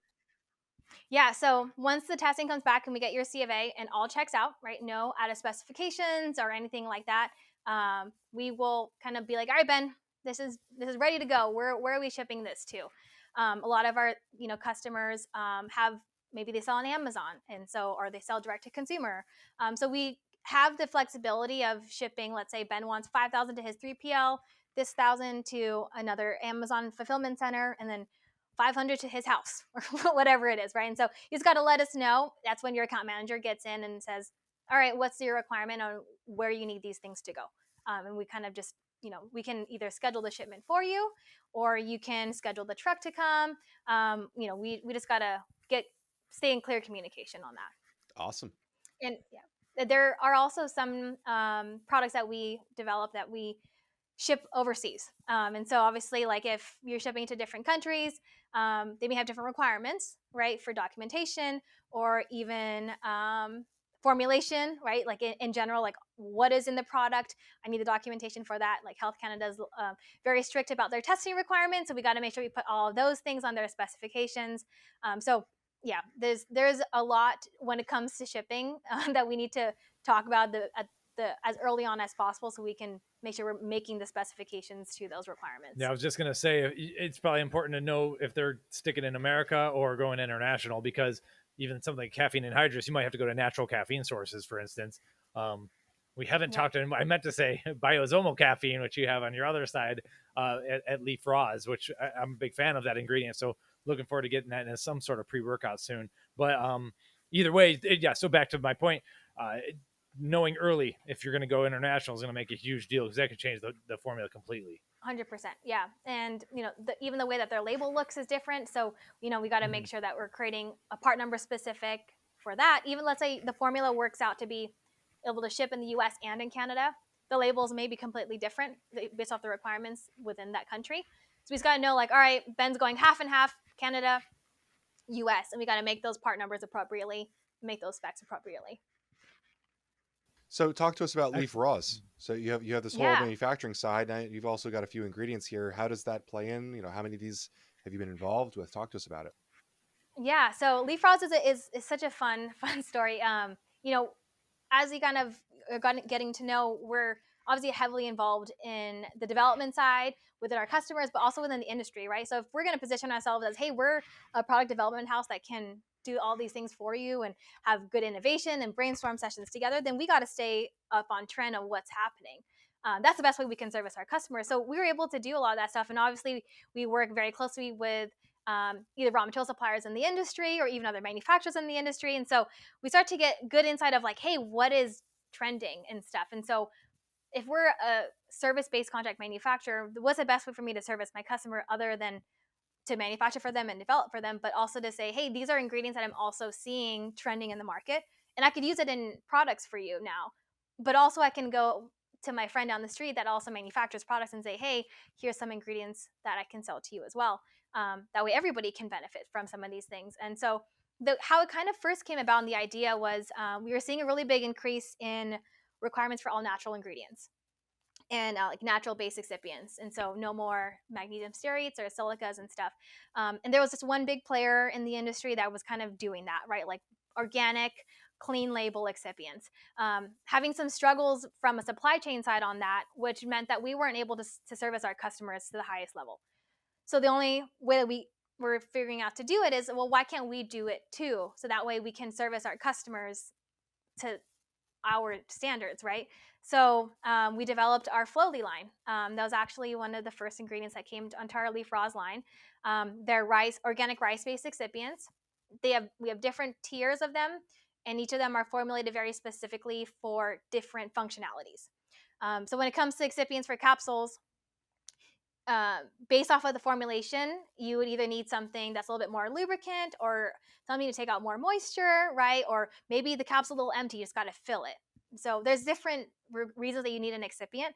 Yeah, so once the testing comes back and we get your C of A and all checks out, right? No out of specifications or anything like that. We will kind of be like, all right, Ben, this is ready to go. Where are we shipping this to? A lot of our customers have, maybe they sell on Amazon, and so, or they sell direct to consumer. So we have the flexibility of shipping. Let's say Ben wants 5,000 to his 3PL, this 1,000 to another Amazon fulfillment center, and then 500 to his house or whatever it is, right? And so he's got to let us know. That's when your account manager gets in and says, all right, what's your requirement on where you need these things to go? And we kind of just, we can either schedule the shipment for you, or you can schedule the truck to come. We just got to stay in clear communication on that. Awesome. And yeah, there are also some products that we develop that we ship overseas. And so obviously, like if you're shipping to different countries, they may have different requirements, right, for documentation, or even formulation, right? Like in general, like what is in the product, I need the documentation for that. Like Health Canada is very strict about their testing requirements, so we got to make sure we put all of those things on their specifications. So yeah, there's a lot when it comes to shipping that we need to talk about as early on as possible, so we can make sure we're making the specifications to those requirements. Yeah, I was just going to say, it's probably important to know if they're sticking in America or going international, because even something like caffeine anhydrous, you might have to go to natural caffeine sources, for instance. We haven't talked to, I meant to say biosomal caffeine, which you have on your other side at Lief Raws, which I'm a big fan of that ingredient. So looking forward to getting that in some sort of pre-workout soon. But either way, yeah, so back to my point, knowing early if you're going to go international is going to make a huge deal, because that could change the formula completely. 100%. Yeah. And, even the way that their label looks is different. So, we got to make sure that we're creating a part number specific for that. Even let's say the formula works out to be able to ship in the US and in Canada, the labels may be completely different based off the requirements within that country. So we just got to know, like, all right, Ben's going half and half, Canada, US, and we got to make those part numbers appropriately, make those specs appropriately. So talk to us about Lief Raws. So you have this whole manufacturing side. Now you've also got a few ingredients here. How does that play in? How many of these have you been involved with? Talk to us about it. Yeah, so Lief Raws is such a fun story. As you kind of getting to know, we're obviously heavily involved in the development side within our customers, but also within the industry, right? So if we're going to position ourselves as, hey, we're a product development house that can do all these things for you and have good innovation and brainstorm sessions together, then we got to stay up on trend of what's happening. That's the best way we can service our customers. So we were able to do a lot of that stuff. And obviously we work very closely with either raw material suppliers in the industry or even other manufacturers in the industry. And so we start to get good insight of like, hey, what is trending and stuff. And so if we're a service-based contract manufacturer, what's the best way for me to service my customer other than to manufacture for them and develop for them, but also to say, hey, these are ingredients that I'm also seeing trending in the market, and I could use it in products for you now. But also I can go to my friend down the street that also manufactures products and say, hey, here's some ingredients that I can sell to you as well. That way everybody can benefit from some of these things. And so how it kind of first came about, and the idea was we were seeing a really big increase in requirements for all natural ingredients and like natural based excipients. And so no more magnesium stearates or silicas and stuff. And there was just one big player in the industry that was kind of doing that, right? Like organic, clean label excipients. Having some struggles from a supply chain side on that, which meant that we weren't able to service our customers to the highest level. So the only way that we were figuring out to do it is, well, why can't we do it too? So that way we can service our customers to our standards, right? So we developed our Flowly line. That was actually one of the first ingredients that came onto our Lief Raws line. They're organic rice-based excipients. We have different tiers of them, and each of them are formulated very specifically for different functionalities. So when it comes to excipients for capsules, based off of the formulation, you would either need something that's a little bit more lubricant or something to take out more moisture, right? Or maybe the capsule's a little empty, you just got to fill it. So there's different reasons that you need an excipient.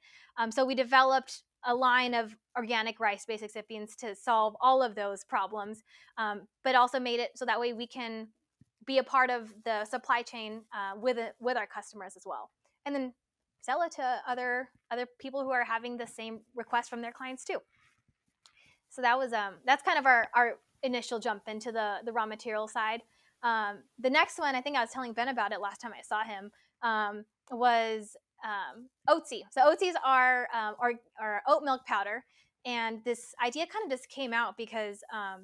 So we developed a line of organic rice-based excipients to solve all of those problems, but also made it so that way we can be a part of the supply chain with our customers as well, and then sell it to other people who are having the same request from their clients too. So that was that's kind of our initial jump into the raw material side. The next one, I think I was telling Ben about it last time I saw him, was oatsy. So oatsies are oat milk powder, and this idea kind of just came out because I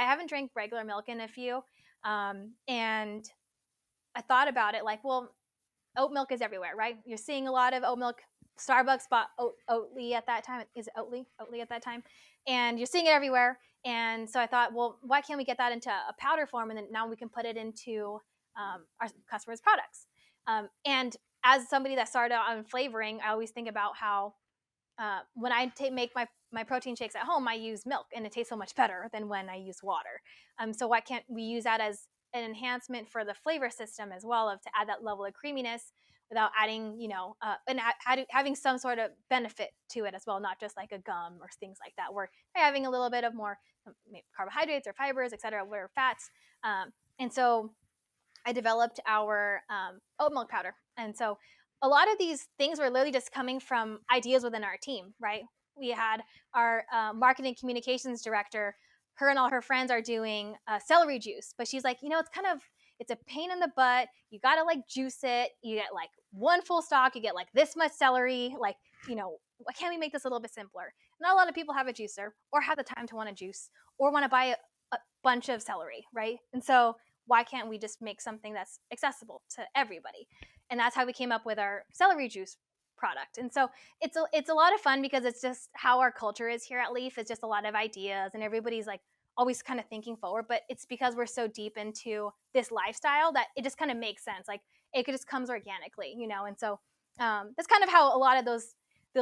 haven't drank regular milk in a few, and I thought about it like, well, oat milk is everywhere, right? You're seeing a lot of oat milk. Starbucks bought Oatly at that time. Is it Oatly at that time? And you're seeing it everywhere. And so I thought, well, why can't we get that into a powder form, and then now we can put it into our customers' products. And as somebody that started out on flavoring, I always think about how when I make my protein shakes at home, I use milk, and it tastes so much better than when I use water. So why can't we use that as an enhancement for the flavor system as well, of to add that level of creaminess without adding, and having some sort of benefit to it as well, not just like a gum or things like that, where you're having a little bit of more carbohydrates or fibers, et cetera, or fats. And so I developed our oat milk powder. And so a lot of these things were literally just coming from ideas within our team, right? We had our marketing communications director. Her and all her friends are doing celery juice, but she's like, it's a pain in the butt. You got to like juice it. You get like one full stalk. You get like this much celery. Like, why can't we make this a little bit simpler? Not a lot of people have a juicer or have the time to want to juice or want to buy a bunch of celery, right? And so why can't we just make something that's accessible to everybody? And that's how we came up with our celery juice product. And so it's a lot of fun because it's just how our culture is here at Lief. It's just a lot of ideas, and everybody's like always kind of thinking forward, but it's because we're so deep into this lifestyle that it just kind of makes sense. Like it just comes organically, and so that's kind of how a lot of those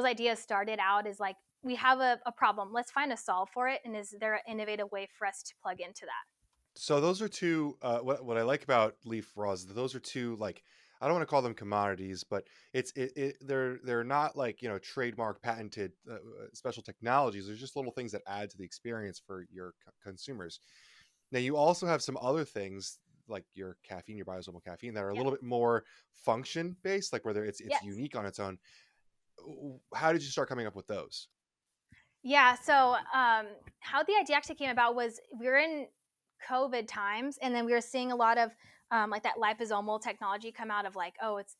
ideas started out, is like, we have a problem, let's find a solve for it, and is there an innovative way for us to plug into that? So those are two. What I like about Lief Raws, those are two, like, I don't want to call them commodities, but they're not like, trademark patented special technologies. They're just little things that add to the experience for your consumers. Now you also have some other things like your caffeine, your bioavailable caffeine, that are a little bit more function based, like whether it's Yes. unique on its own. How did you start coming up with those? Yeah. So how the idea actually came about was we were in COVID times, and then we were seeing a lot of like that liposomal technology come out of like, oh, it's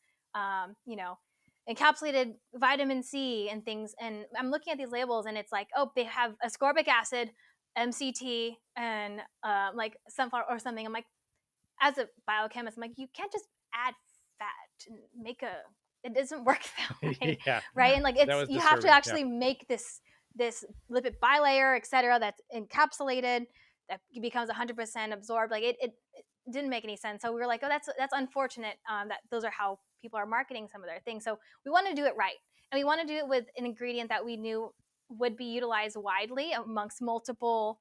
encapsulated vitamin C and things. And I'm looking at these labels, and it's like, oh, they have ascorbic acid, MCT, and like sunflower or something. I'm like, as a biochemist, I'm like, you can't just add fat and make a it doesn't work that way, Yeah, right? And like that was you have to disturbing. Yeah. actually make this lipid bilayer, et cetera, that's encapsulated, that becomes 100% absorbed. Like it didn't make any sense. So we were like, oh, that's unfortunate that those are how people are marketing some of their things. So we want to do it right, and we want to do it with an ingredient that we knew would be utilized widely amongst multiple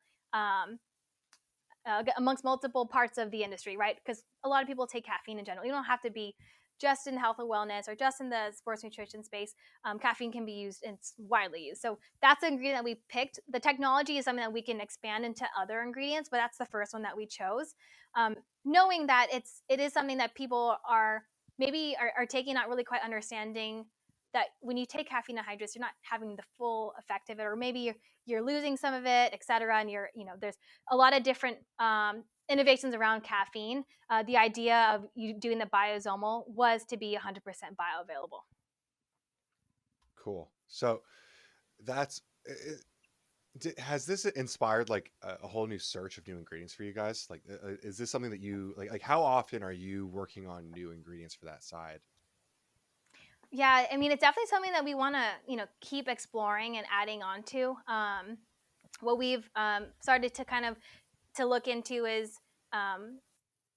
parts of the industry, right? Because a lot of people take caffeine in general. You don't have to be just in health and wellness or just in the sports nutrition space. Caffeine can be used and it's widely used. So that's the ingredient that we picked. The technology is something that we can expand into other ingredients, but that's the first one that we chose, knowing that it is something that people are maybe are taking, not really quite understanding that when you take caffeine anhydrous, you're not having the full effect of it, or maybe you're losing some of it, et cetera. And there's a lot of different innovations around caffeine. The idea of you doing the biosomal was to be 100% bioavailable. Cool. So that's has this inspired like a whole new search of new ingredients for you guys? Like, is this something that you like? How often are you working on new ingredients for that side? Yeah, I mean, it's definitely something that we want to keep exploring and adding on to. What we've started to kind of to look into is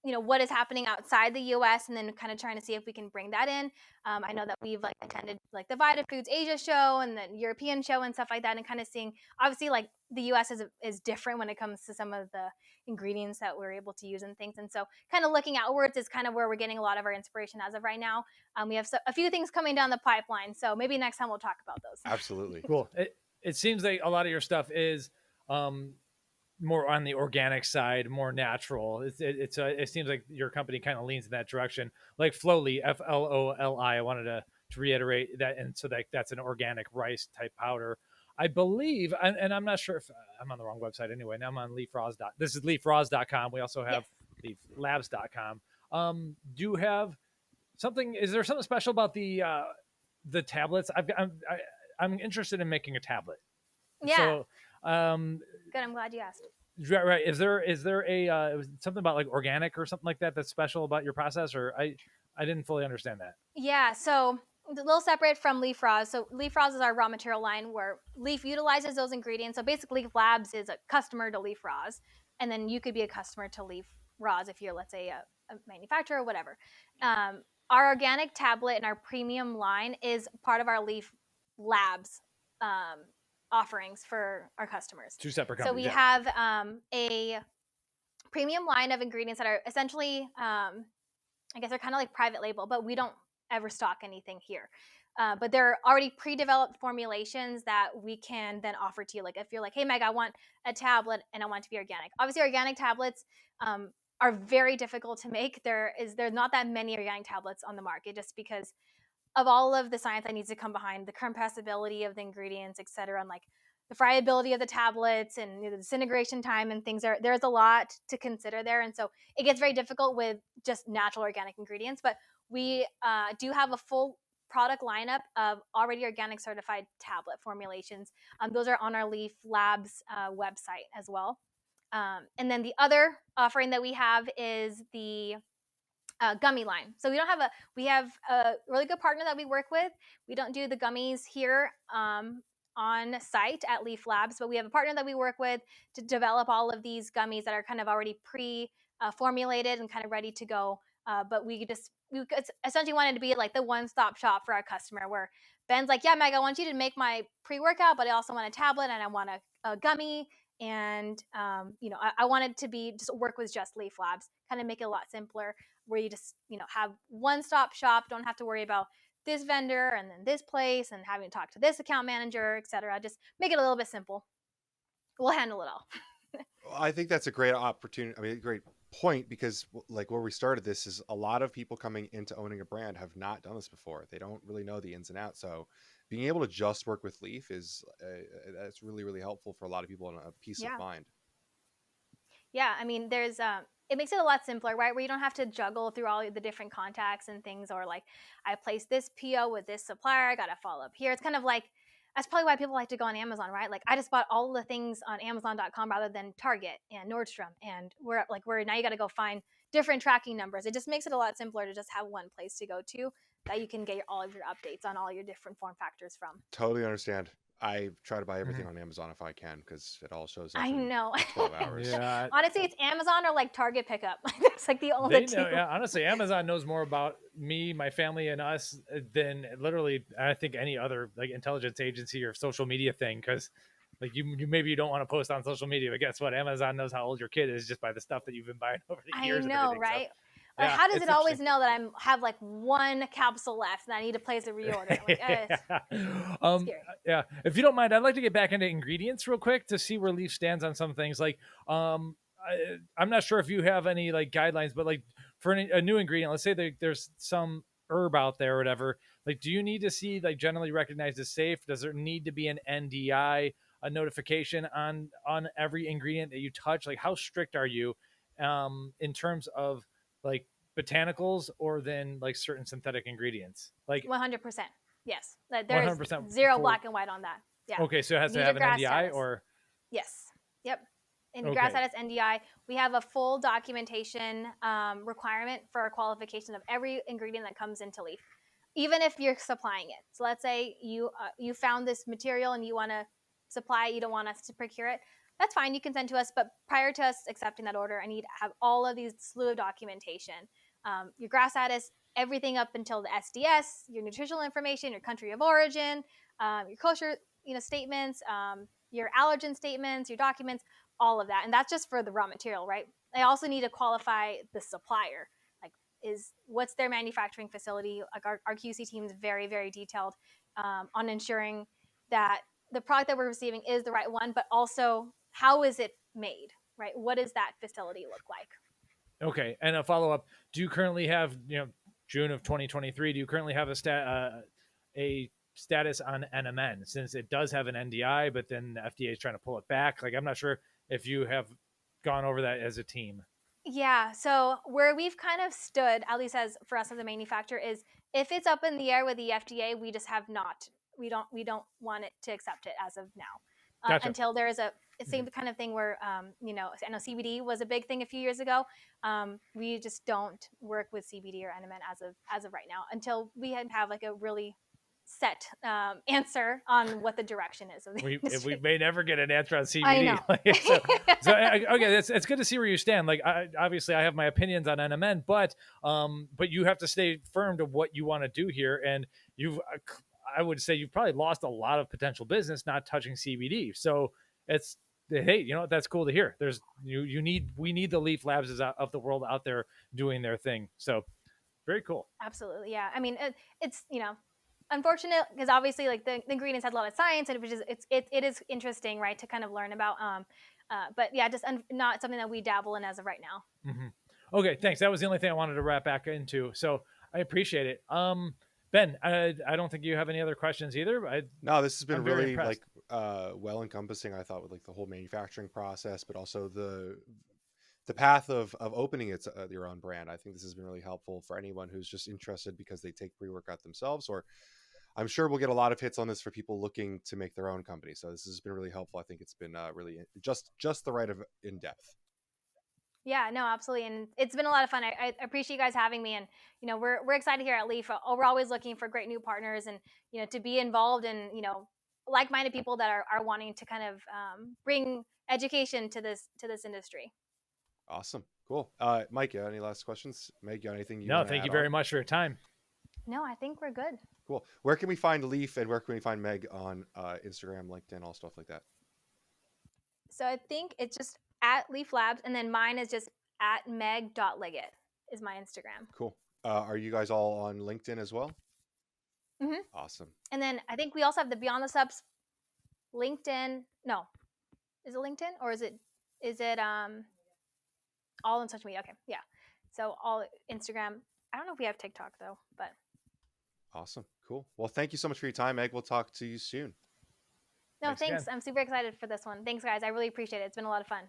what is happening outside the US, and then kind of trying to see if we can bring that in. I know that we've like attended like the Vita Foods Asia show and the European show and stuff like that, and kind of seeing, obviously, like the US is different when it comes to some of the ingredients that we're able to use and things. And so kind of looking outwards is kind of where we're getting a lot of our inspiration as of right now. We have a few things coming down the pipeline, so maybe next time we'll talk about those. Absolutely. Cool. It seems like a lot of your stuff is more on the organic side, more natural. It seems like your company kind of leans in that direction, like Flowly, Floli. I wanted to reiterate that, and so that's an organic rice type powder, I believe. And I'm not sure if I'm on the wrong website anyway. Now I'm on Lief Raws. This is liefraws.com. We also have lieflabs.com. Do you have something? Is there something special about the tablets? I'm interested in making a tablet. Yeah. So, good. I'm glad you asked. Right. Is there a something about like organic or something like that that's special about your process? Or I didn't fully understand that. Yeah. So a little separate from Lief Raws. So Lief Raws is our raw material line where Lief utilizes those ingredients. So basically, Lief Labs is a customer to Lief Raws, and then you could be a customer to Lief Raws if you're, let's say, a manufacturer or whatever. Our organic tablet and our premium line is part of our Lief Labs offerings for our customers. Two separate companies. So we have a premium line of ingredients that are essentially, I guess they're kind of like private label, but we don't ever stock anything here. But they're already pre-developed formulations that we can then offer to you. Like if you're like, hey, Meg, I want a tablet and I want it to be organic. Obviously, organic tablets are very difficult to make. There's not that many organic tablets on the market just because of all of the science that needs to come behind the compressibility of the ingredients, et cetera, and like the friability of the tablets and the disintegration time and things. There's a lot to consider there. And so it gets very difficult with just natural organic ingredients. But we do have a full product lineup of already organic certified tablet formulations. Those are on our Lief Labs website as well. And then the other offering that we have is the gummy line. So we have a really good partner that we work with. We don't do the gummies here on site at Lief Labs, but we have a partner that we work with to develop all of these gummies that are kind of already formulated and kind of ready to go. But we essentially wanted to be like the one-stop shop for our customer, where Ben's like, yeah, Meg, I want you to make my pre-workout, but I also want a tablet and I want a gummy. And, I wanted to just work with just Lief Labs, kind of make it a lot simpler, where you just, have one-stop shop, don't have to worry about this vendor and then this place and having to talk to this account manager, et cetera. Just make it a little bit simple. We'll handle it all. I think that's a great opportunity. I mean, a great point, because like where we started this is a lot of people coming into owning a brand have not done this before. They don't really know the ins and outs. So being able to just work with Lief is that's really, really helpful for a lot of people and a peace of mind. Yeah. I mean, there's, it makes it a lot simpler, right? Where you don't have to juggle through all the different contacts and things, or like, I placed this PO with this supplier, I got to follow up here. It's kind of like, that's probably why people like to go on Amazon, right? Like I just bought all the things on Amazon.com rather than Target and Nordstrom. And we're now you got to go find different tracking numbers. It just makes it a lot simpler to just have one place to go to. that you can get all of your updates on all your different form factors from. Totally understand. I try to buy everything on Amazon if I can, because it all shows up I in know. 12 hours. Yeah. Honestly, it's Amazon or like Target pickup. That's like the only two. Yeah, honestly, Amazon knows more about me, my family, and us than literally I think any other like intelligence agency or social media thing. Because like you maybe you don't want to post on social media, but guess what? Amazon knows how old your kid is just by the stuff that you've been buying over the I years. know, and right? So, Like, yeah, how does it's it always interesting. know that I have like one capsule left and I need to place a reorder? Like, scary. Yeah. If you don't mind, I'd like to get back into ingredients real quick to see where Lief stands on some things. Like, I'm not sure if you have any like guidelines, but like for a new ingredient, let's say there's some herb out there or whatever. Like, do you need to see like generally recognized as safe? Does there need to be an NDI, a notification on every ingredient that you touch? Like, how strict are you in terms of like botanicals or then like certain synthetic ingredients? Like 100%. Yes. There is 100% zero for, black and white on that. Yeah. okay, so it has You to need have your an grass NDI status. or Yes. Yep. In Okay. grass status NDI, we have a full documentation requirement for a qualification of every ingredient that comes into Lief, even if you're supplying it. So let's say you found this material and you want to supply it, you don't want us to procure it. That's fine. You can send to us, but prior to us accepting that order, I need to have all of these slew of documentation. Your grass status, everything up until the SDS, your nutritional information, your country of origin, your kosher, statements, your allergen statements, your documents, all of that. And that's just for the raw material, right? I also need to qualify the supplier. Like, what's their manufacturing facility? Like our QC team is very, very detailed on ensuring that the product that we're receiving is the right one, but also how is it made, right? What does that facility look like? Okay, and a follow up. Do you currently have, June of 2023? Do you currently have a status on NMN, since it does have an NDI, but then the FDA is trying to pull it back? Like, I'm not sure if you have gone over that as a team. Yeah, so where we've kind of stood, at least as for us as a manufacturer, is if it's up in the air with the FDA, we just have not. We don't want it to accept it as of now. Gotcha. Until there is a same kind of thing where I know CBD was a big thing a few years ago. We just don't work with CBD or NMN as of right now until we have like a really set answer on what the direction is of the industry. We may never get an answer on CBD. I know. Okay, it's good to see where you stand. Like, obviously I have my opinions on NMN, but you have to stay firm to what you want to do here, and I would say you've probably lost a lot of potential business not touching CBD. So it's, hey, that's cool to hear. We need the Lief Labs of the world out there doing their thing. So very cool. Absolutely, yeah. I mean, it's unfortunate because obviously like the ingredients had a lot of science, and it is interesting, right, to kind of learn about. But yeah, just not something that we dabble in as of right now. Mm-hmm. Okay, thanks. That was the only thing I wanted to wrap back into. So I appreciate it. Ben, I don't think you have any other questions either. No, this has been really impressed. like well encompassing, I thought, with like the whole manufacturing process, but also the path of opening your own brand. I think this has been really helpful for anyone who's just interested because they take pre-workout themselves, or I'm sure we'll get a lot of hits on this for people looking to make their own company. So this has been really helpful. I think it's been really just the right of in depth. Yeah, no, absolutely. And it's been a lot of fun. I appreciate you guys having me. And, we're excited here at Lief. We're always looking for great new partners and, to be involved in, like-minded people that are wanting to kind of bring education to this industry. Awesome. Cool. Mike, you have any last questions? Meg, you have anything you No, want to thank you add very on? much for your time. No, I think we're good. Cool. Where can we find Lief, and where can we find Meg on Instagram, LinkedIn, all stuff like that? So I think it's just at Lief Labs, and then mine is just at meg.ligot is my Instagram. Cool. Are you guys all on LinkedIn as well? Mm-hmm. Awesome. And then I think we also have the Beyond the Subs LinkedIn. No, is it LinkedIn or is it all in social media? Okay, yeah. So all Instagram. I don't know if we have TikTok though, but awesome. Cool. Well, thank you so much for your time, Meg. We'll talk to you soon. No, thanks. Again. I'm super excited for this one. Thanks, guys. I really appreciate it. It's been a lot of fun.